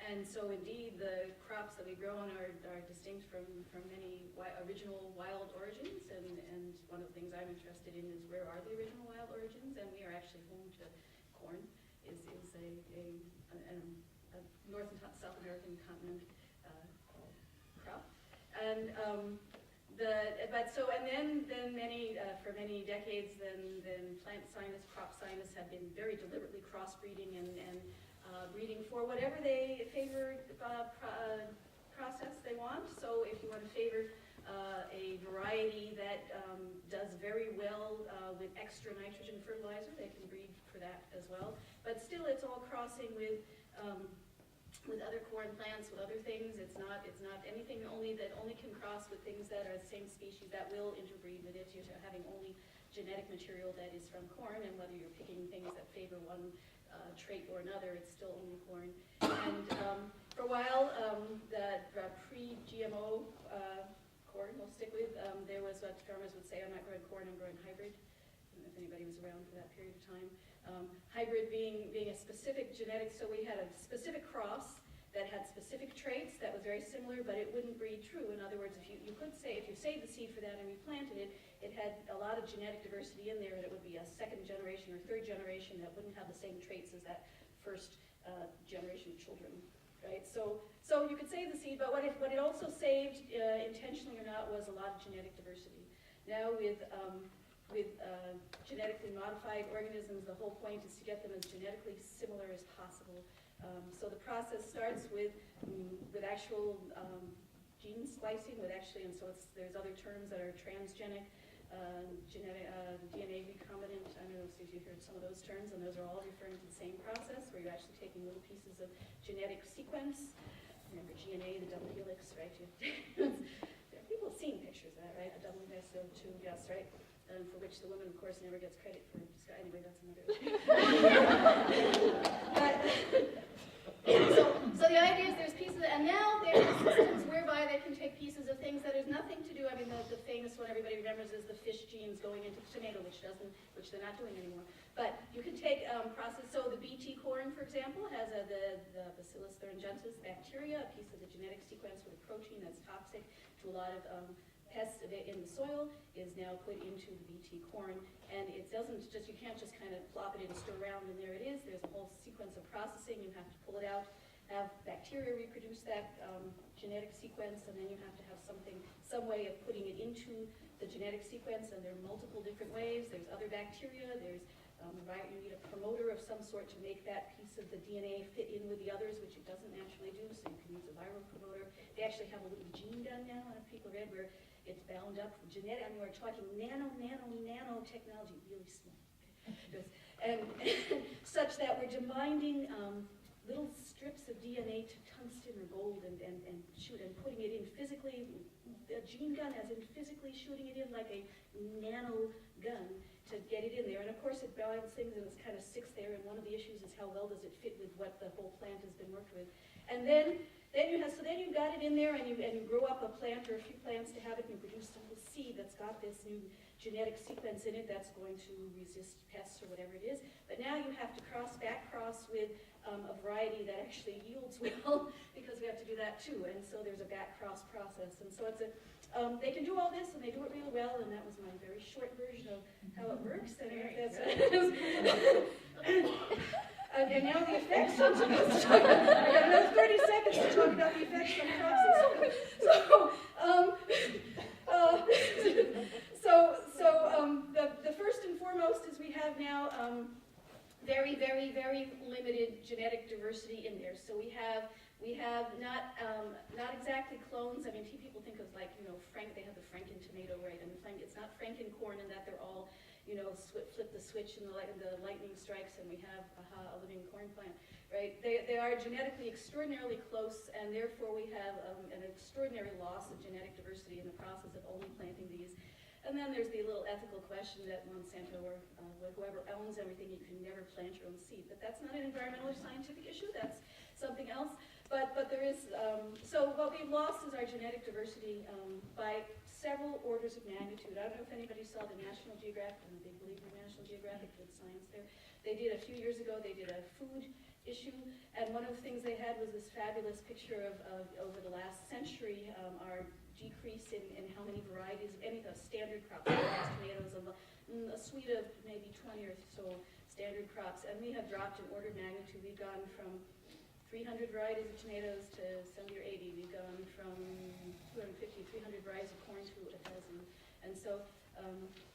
And so indeed, the crops that we grow on are distinct from many original wild origins. And one of the things I'm interested in is where are the original wild origins? And we are actually home to corn. Is a North and South American continent crop. And then many for many decades, then plant scientists, crop scientists have been very deliberately crossbreeding and breeding for whatever they favor process they want. So if you want to favor a variety that does very well with extra nitrogen fertilizer, they can breed for that as well. But still, it's all crossing with other corn plants, with other things. It's not anything that only can cross with things that are the same species that will interbreed with it. You're having only genetic material that is from corn, and whether you're picking things that favor one trait or another, it's still only corn. And for a while, the pre-GMO corn we'll stick with, there was what farmers would say, I'm not growing corn, I'm growing hybrid. I don't know if anybody was around for that period of time. Hybrid being a specific genetic, so we had a specific cross that had specific traits that was very similar, but it wouldn't breed true. In other words, if you saved the seed for that and replanted it, it had a lot of genetic diversity in there, and it would be a second generation or third generation that wouldn't have the same traits as that first generation of children, right? So you could save the seed, but what it also saved, intentionally or not, was a lot of genetic diversity. Now with genetically modified organisms, the whole point is to get them as genetically similar as possible. So the process starts with actual gene splicing, and so there's other terms that are transgenic, DNA recombinant. I don't know if you heard some of those terms, and those are all referring to the same process, where you're actually taking little pieces of genetic sequence. Remember GNA, the double helix, right? People have seen pictures of that, right? A double helix, two, yes, right? For which the woman, of course, never gets credit for. Anyway, that's another issue. So the idea is there's pieces, and now there's systems whereby they famous one everybody remembers is the fish genes going into the tomato, which they're not doing anymore. But you can take so the BT corn, for example, has the Bacillus thuringiensis bacteria, a piece of the genetic sequence with a protein that's toxic to a lot of pests in the soil, is now put into the BT corn. And it doesn't you can't just kind of plop it in, stir around, and there it is. There's a whole sequence of processing. You have to pull it out, have bacteria reproduce that genetic sequence, and then you have to have some way of putting it into the genetic sequence, and there are multiple different ways. There's other bacteria, there's you need a promoter of some sort to make that piece of the DNA fit in with the others, which it doesn't naturally do, so you can use a viral promoter. They actually have a little gene gun now, and if people read where it's bound up genetic, I mean, we're talking nano technology, really small. And such that we're binding little strips of DNA to tungsten or gold and putting it in physically, a gene gun as in physically shooting it in like a nano gun to get it in there. And of course it binds things and it kind of sticks there, and one of the issues is how well does it fit with what the whole plant has been worked with. And then you've got it in there, and you grow up a plant or a few plants to have it, and you produce a little seed that's got this new genetic sequence in it that's going to resist pests or whatever it is. But now you have to back cross with a variety that actually yields well, because we have to do that too. And so there's a back cross process. And so they can do all this, and they do it really well, and that was my very short version of how it works. And and now the effects. I got another 30 seconds to talk about the effects from toxins. The first and foremost is we have now very, very, very limited genetic diversity in there. So we have not exactly clones. I mean, people think of like, they have the Franken tomato, right? And it's not Franken corn in that they're all, flip the switch and the lightning strikes and we have a living corn plant, right? They are genetically extraordinarily close, and therefore we have an extraordinary loss of genetic diversity in the process of only planting these. And then there's the little ethical question that Monsanto or whoever owns everything, you can never plant your own seed. But that's not an environmental or scientific issue, that's something else. But there is, so what we've lost is our genetic diversity by several orders of magnitude. I don't know if anybody saw the National Geographic. I'm a big believer in National Geographic, good science there. They did a few years ago, they did a food issue, and one of the things they had was this fabulous picture of over the last century, our decrease in how many varieties of any of the standard crops, tomatoes, a suite of maybe 20 or so standard crops, and we have dropped in order of magnitude. We've gone from 300 varieties of tomatoes to 70 or 80. We've gone from 250, 300 varieties of corn to 1,000. And so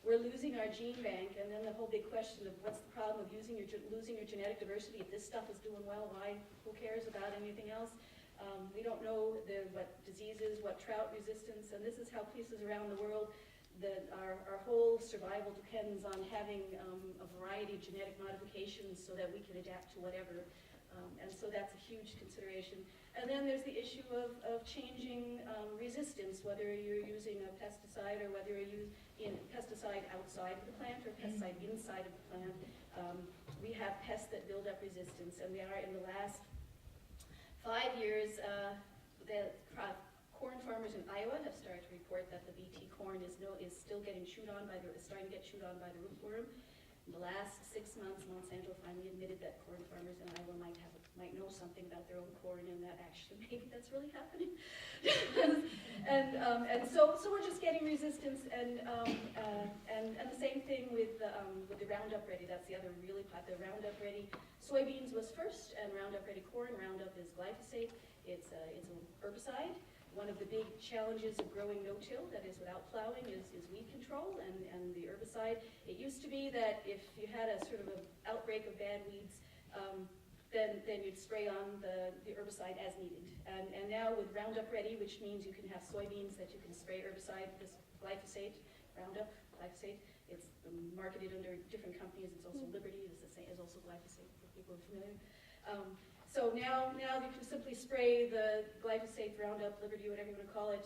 we're losing our gene bank, and then the whole big question of what's the problem of losing your genetic diversity? If this stuff is doing well, who cares about anything else? We don't know what diseases, what drought resistance, and this is how places around the world, our whole survival depends on having a variety of genetic modifications so that we can adapt to whatever. And so that's a huge consideration. And then there's the issue of changing resistance, whether you're using a pesticide or whether you're using a pesticide outside of the plant or pesticide inside of the plant. We have pests that build up resistance, and we are in the last 5 years, the corn farmers in Iowa have started to report that the BT corn is still getting chewed on starting to get chewed on by the rootworm. In the last 6 months, Monsanto finally admitted that corn farmers in Iowa might know something about their own corn, and that actually maybe that's really happening. and so we're just getting resistance, and the same thing with the Roundup Ready. That's the other really popular. Roundup Ready soybeans was first, and Roundup Ready corn. Roundup is glyphosate. It's an herbicide. One of the big challenges of growing no-till, that is without plowing, is weed control and the herbicide. It used to be that if you had a sort of an outbreak of bad weeds, then you'd spray on the herbicide as needed. And now with Roundup Ready, which means you can have soybeans that you can spray herbicide, this glyphosate, Roundup, glyphosate, it's marketed under different companies. It's also Liberty, is also glyphosate for people who are familiar. So now you can simply spray the glyphosate, Roundup, Liberty, whatever you want to call it,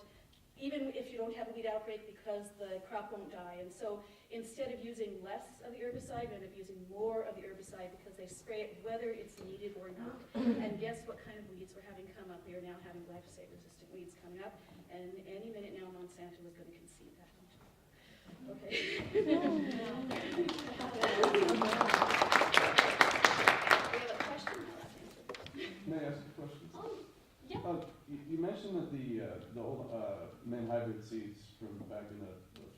even if you don't have a weed outbreak, because the crop won't die. And so instead of using less of the herbicide, we end up using more of the herbicide because they spray it whether it's needed or not. And guess what kind of weeds we're having come up? We are now having glyphosate-resistant weeds coming up, and any minute now Monsanto is going to concede that. Okay. We have a question now, let's answer. May I ask a question? Yeah. You mentioned that the old main hybrid seeds from back in the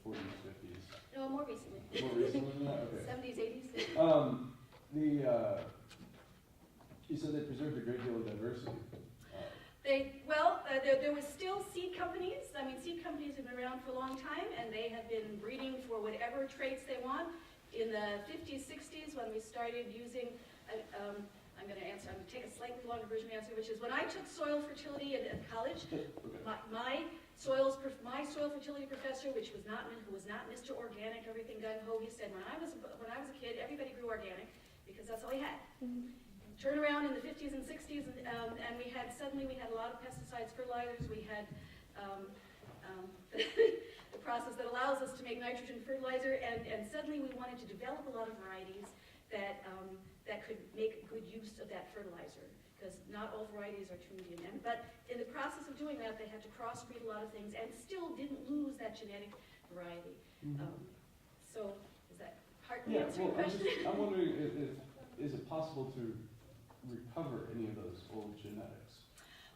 40s, 50s. No, more recently. More recently than that? Okay. 70s, 80s. You said they preserved a great deal of diversity. There was still seed companies. I mean, seed companies have been around for a long time, and they have been breeding for whatever traits they want. In the 50s, 60s, when we started using, I'm going to take a slightly longer version of the answer, which is when I took soil fertility at college, Okay. my soil fertility professor, who was not Mr. Organic, everything gung ho, he said, when I was a kid, everybody grew organic because that's all we had. Turn around in the 50s and 60s, and we had a lot of pesticides, fertilizers. We had the process that allows us to make nitrogen fertilizer, and suddenly we wanted to develop a lot of varieties that could make good use of that fertilizer, because not all varieties are tuned in. But in the process of doing that, they had to crossbreed a lot of things, and still didn't lose that genetic variety. So is that partly answering your question? I'm wondering is it possible to recover any of those old genetics?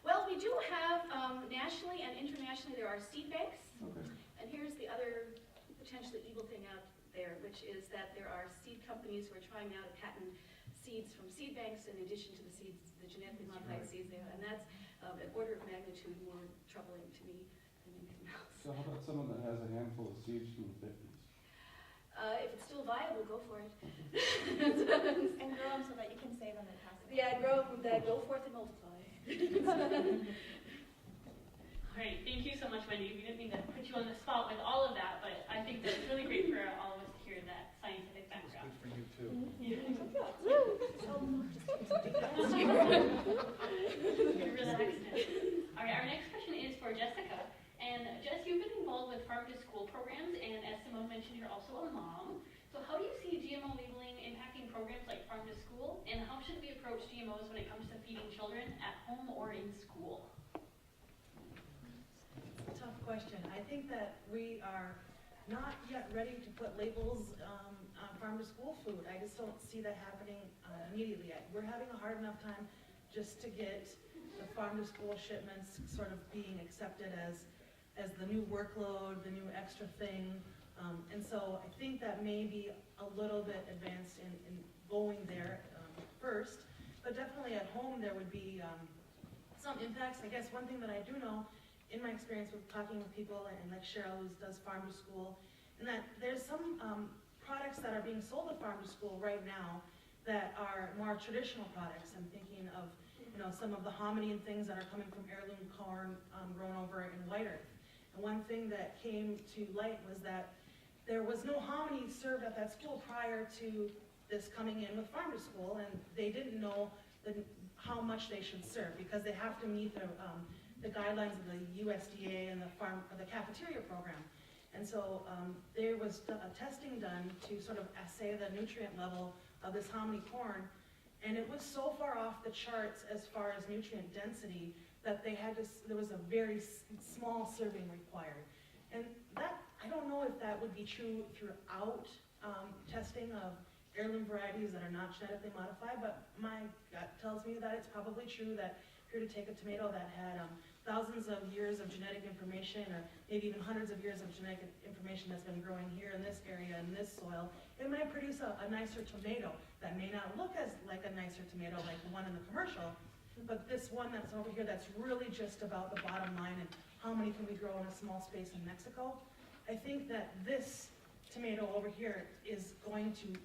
Well, we do have, nationally and internationally, there are seed banks. Okay. And here's the other potentially evil thing out there, which is that there are seed companies who are trying now to patent seeds from seed banks in addition to the genetically modified seeds there. And that's an order of magnitude more troubling to me than anything else. So how about someone that has a handful of seeds from the 50s? If it's still viable, go for it. And grow them so that you can save them and pass them. Yeah, go forth and multiply. All right, thank you so much, Wendy. We didn't mean to put you on the spot with all of that, but I think that's really great for all of us to hear that scientific background. Good for you too. You're relaxed now. All right, our next question is for Jessica. And Jess, you've been involved with farm to school programs, and as Simone mentioned, you're also a mom. So how do you see GMO labeling impacting programs like farm to school, and how should we approach GMOs when it comes to feeding children at home or in school? Tough question. I think that we are not yet ready to put labels on farm to school food. I just don't see that happening immediately yet. We're having a hard enough time just to get the farm to school shipments sort of being accepted as the new workload, the new extra thing. And so I think that may be a little bit advanced in going there first. But definitely at home there would be some impacts. I guess one thing that I do know in my experience with talking with people, and like Cheryl who does farm to school, and that there's some products that are being sold at farm to school right now that are more traditional products. I'm thinking of some of the hominy and things that are coming from heirloom corn grown over in white earth. And one thing that came to light was that there was no hominy served at that school prior to this coming in with farm to school, and they didn't know how much they should serve because they have to meet the guidelines of the USDA and the cafeteria program. And so there was testing done to sort of assay the nutrient level of this hominy corn, and it was so far off the charts as far as nutrient density that there was a very small serving required. And that, I don't know if that would be true throughout testing of heirloom varieties that are not genetically modified, but my gut tells me that it's probably true that if you were to take a tomato that had thousands of years of genetic information, or maybe even hundreds of years of genetic information that's been growing here in this area, in this soil, it might produce a nicer tomato that may not look as like a nicer tomato like the one in the commercial, but this one that's over here that's really just about the bottom line and how many can we grow in a small space in Mexico. I think that this tomato over here is going to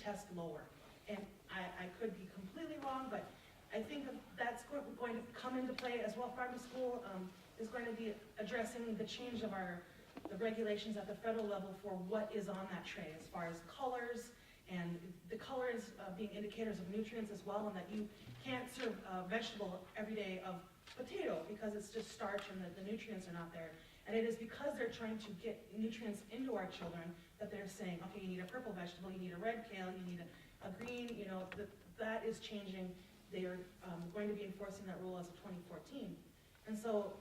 test lower. And I could be completely wrong, but I think that's going to come into play as well. Farm to School is going to be addressing the change of the regulations at the federal level for what is on that tray as far as colors, and the colors being indicators of nutrients as well, and that you can't serve a vegetable every day of potato because it's just starch and the nutrients are not there. And it is because they're trying to get nutrients into our children that they're saying, okay, you need a purple vegetable, you need a red kale, you need a green, that is changing. They are going to be enforcing that rule as of 2014. And so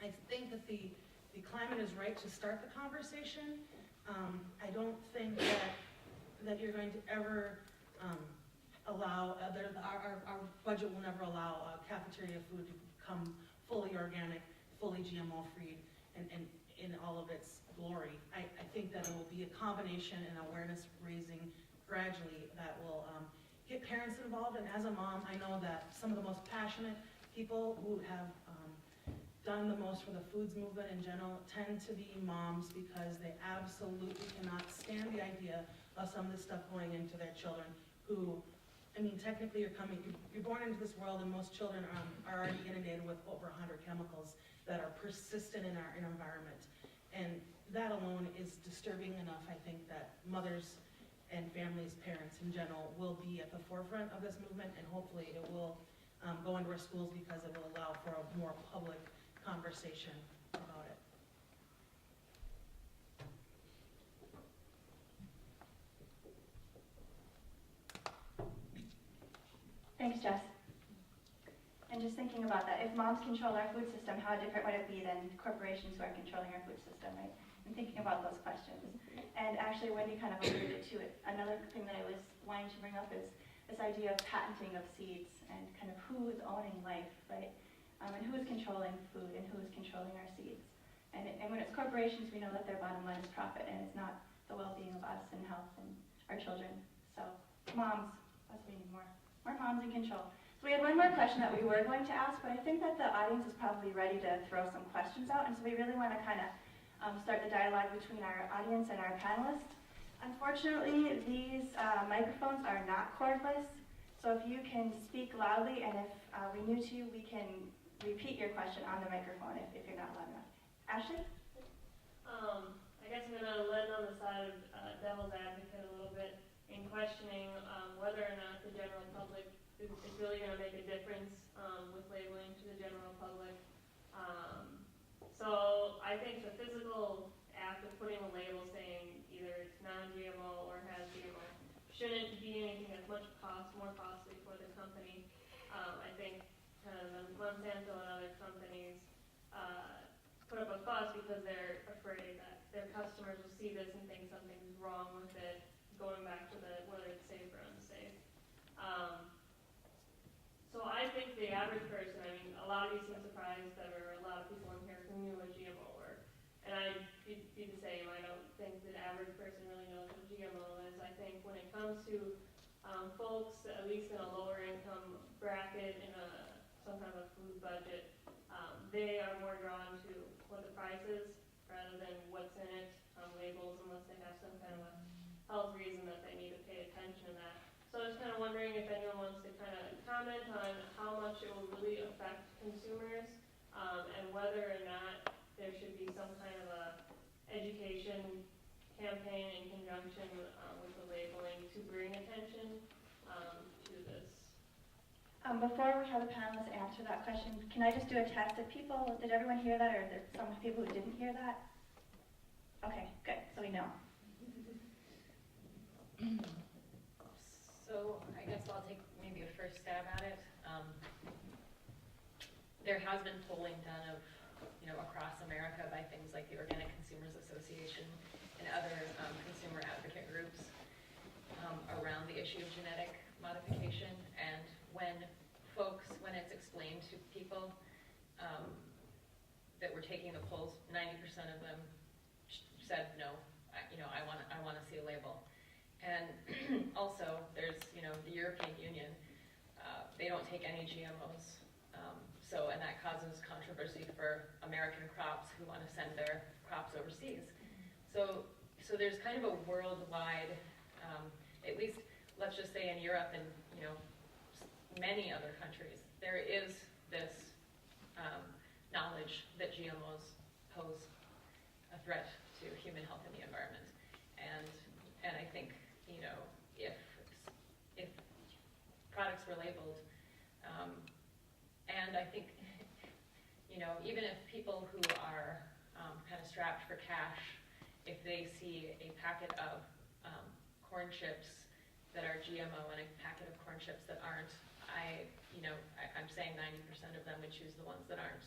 I think that the the climate is right to start the conversation. I don't think that you're going to ever allow, our budget will never allow cafeteria food to become fully organic, fully GMO free, and in all of its glory. I think that it will be a combination and awareness raising gradually that will get parents involved. And as a mom, I know that some of the most passionate people who have done the most for the foods movement in general tend to be moms, because they absolutely cannot stand the idea of some of this stuff going into their children who, I mean, technically you're born into this world, and most children are already inundated with over 100 chemicals that are persistent in our environment. And that alone is disturbing enough, I think, that mothers and families, parents in general, will be at the forefront of this movement, and hopefully it will go into our schools, because it will allow for a more public conversation about it. Thanks, Jess. And just thinking about that, if moms control our food system, how different would it be than corporations who are controlling our food system, right? And thinking about those questions. And actually, Wendy kind of alluded to it. Another thing that I was wanting to bring up is this idea of patenting of seeds and kind of who is owning life, right? And who is controlling food and who is controlling our seeds. And when it's corporations, we know that their bottom line is profit, and it's not the well-being of us and health and our children. So moms, that's what we need, more moms in control. So we had one more question that we were going to ask, but I think that the audience is probably ready to throw some questions out, and so we really want to kind of start the dialogue between our audience and our panelists. Unfortunately, these microphones are not cordless, so if you can speak loudly, and if we knew to you, we can repeat your question on the microphone if you're not loud enough. Ashley? I guess I'm going to land on the side of devil's advocate a little bit in questioning whether or not the general public is really going to make a difference with labeling to the general public. So I think the physical act of putting a label saying either it's non-GMO or has GMO shouldn't be anything that's more costly for the company. I think Monsanto and other companies put up a fuss because they're afraid that their customers will see this and think something's wrong with it, going back to whether it's safe or unsafe. So I think the average person, I mean, a lot of you seem surprised that there are a lot of people in here who knew what GMO were. And I'd be the same. I don't think the average person really knows what GMO is. I think when it comes to folks, at least in a lower income bracket, in some kind of a food budget, they are more drawn to what the price is rather than what's in it on labels, unless they have some kind of a health reason that they need to pay attention to that. So I was kind of wondering if anyone wants to kind of comment on how much it will really affect consumers, and whether or not there should be some kind of a education campaign in conjunction with the labeling to bring attention to this. Before we have the panelists answer that question, can I just do a test of people? Did everyone hear that, or are there some people who didn't hear that? Okay, good, so we know. So I guess I'll take maybe a first stab at it. There has been polling done of, across America by things like the Organic Consumers Association and other consumer advocate groups around the issue of genetic modification. And when it's explained to people that were taking the polls, 90% of them said no. I want to see a label. And also, there's the European Union. They don't take any GMOs. And that causes controversy for American crops who want to send their crops overseas. So there's kind of a worldwide, at least let's just say in Europe and many other countries, there is this knowledge that GMOs pose a threat to human health and the environment. And I think if products were labeled. And I think, even if people who are kind of strapped for cash, if they see a packet of corn chips that are GMO and a packet of corn chips that aren't, I'm saying 90% of them would choose the ones that aren't.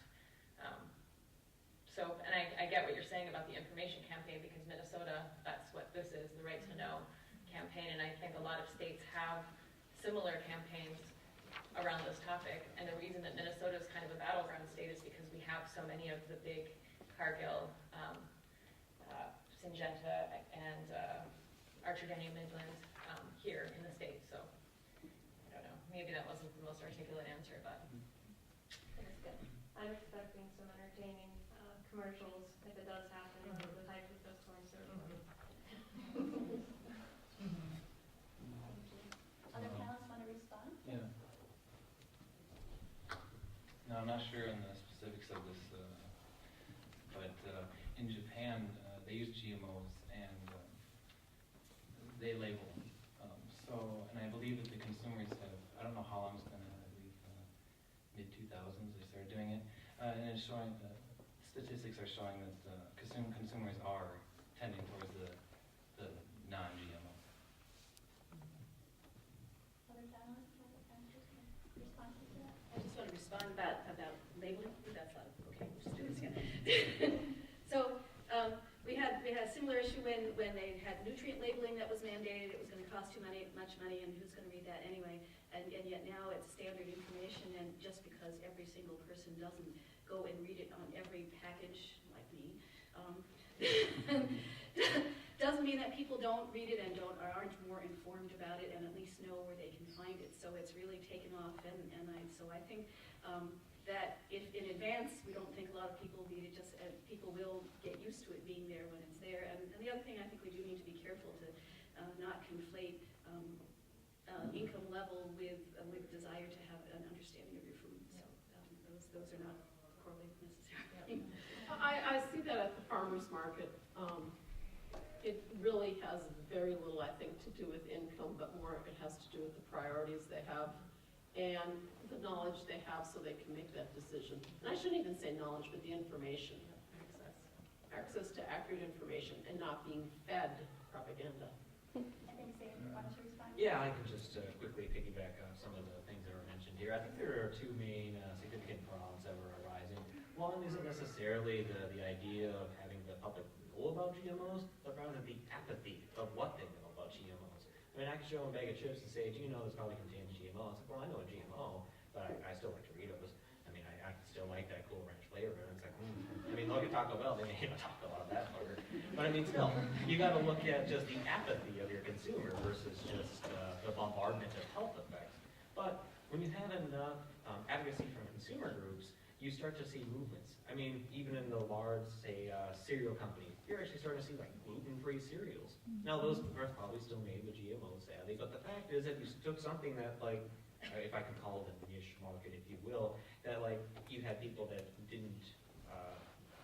And I get what you're saying about the information campaign, because Minnesota, that's what this is, the Right to Know campaign, and I think a lot of states have similar campaigns around this topic. And the reason that Minnesota is kind of a battleground state is because we have so many of the big Cargill, Syngenta, and Archer-Daniel Midland here in the state. So I don't know, maybe that wasn't the most articulate answer, but it's good. I'm expecting some entertaining commercials if it does happen, of the type of those corn syrup. Other panelists want to respond? Yeah. Now, I'm not sure on the specifics of this, but in Japan, they use GMOs and they label them. And I believe that the consumers have, I don't know how long it's been, I believe mid-2000s they started doing it. And it's showing, statistics are showing that consumers are tending towards the non-GMO. Other panelists want to respond to that? I just want to respond about labeling. That's not, okay, we'll just do this again. So, we had a similar issue when they had nutrient labeling that was mandated. It was going to cost much money, and who's going to read that anyway? And yet now it's standard information, and just because every single person doesn't go and read it on every package, like me, doesn't mean that people don't read it and aren't more informed about it and at least know where they can find it. So it's really taken off, and I think that if in advance we don't think a lot of people read it, just people will get used to it being there when it's there. And the other thing I think we do need to be careful to not conflate income level with desire to have an understanding of your food. So those are not correlated necessarily. I see that at the farmer's market. It really has very little, I think, to do with income, but more it has to do with the priorities they have and the knowledge they have so they can make that decision. And I shouldn't even say knowledge, but the information. Access to accurate information and not being fed propaganda. I think Sam wanted to respond. Yeah, I can just quickly piggyback on some of the things that were mentioned here. I think there are two main significant problems that were arising. One isn't necessarily the idea of having the public know about GMOs, but rather the apathy of what they know about GMOs. I mean, I could show them a bag of chips and say, do you know this probably contains GMO? It's like, well, I know a GMO, but I still like Doritos. I mean, I still like that Cool Ranch flavor. And it's like, I mean, look at Taco Bell. They may not talk about that flavor. But I mean, still, you got to look at just the apathy of your consumer versus just the bombardment of health effects. But when you have enough advocacy from consumer groups, you start to see movements. I mean, even in the large, say, cereal companies, you're actually starting to see like gluten-free cereals. Now, those are probably still made with GMOs, sadly, but the fact is that you took something that, like, if I can call it a niche market, if you will, that like you had people that didn't,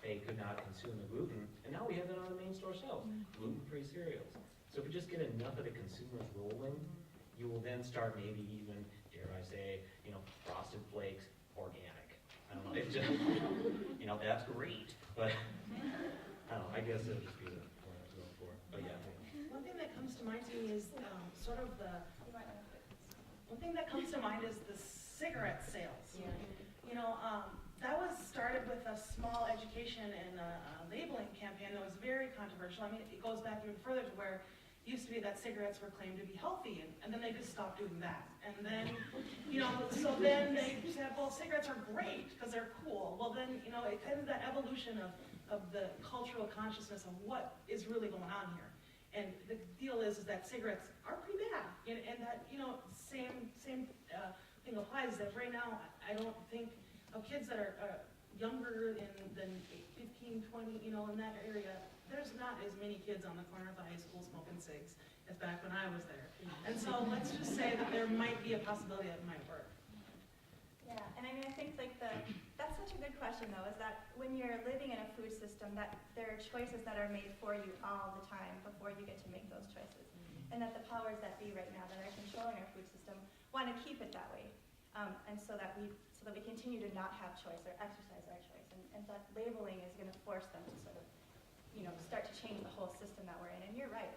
they could not consume the gluten, and now we have it on the main store shelves, gluten-free cereals. So if we just get enough of the consumers rolling, you will then start maybe even, dare I say, you know, Frosted Flakes organic. I don't know, it's just, you know, that's great, but I don't know, I guess it'll just be the point I was going for, but yeah. One thing that comes to mind to me is one thing that comes to mind is the cigarette sales. Yeah. You know, that was started with a small education and a labeling campaign that was very controversial. I mean, it goes back even further to where it used to be that cigarettes were claimed to be healthy, and then they just stopped doing that. And then, you know, so then they said, well, cigarettes are great because they're cool. Well, then, you know, it kind of that evolution of the cultural consciousness of what is really going on here. And the deal is that cigarettes are pretty bad, and that, you know, same thing applies. That right now, I don't think of kids that are younger than 15, 20, you know, in that area. There's not as many kids on the corner of the high school smoking cigs as back when I was there. And so let's just say that there might be a possibility that it might work. Yeah, and I mean, I think like that's such a good question though, is that when you're living in a food system, that there are choices that are made for you all the time before you get to make those choices. And that the powers that be right now that are controlling our food system want to keep it that way. And so that we continue to not have choice or exercise our choice. And that labeling is going to force them to sort of, you know, start to change the whole system that we're in. And you're right,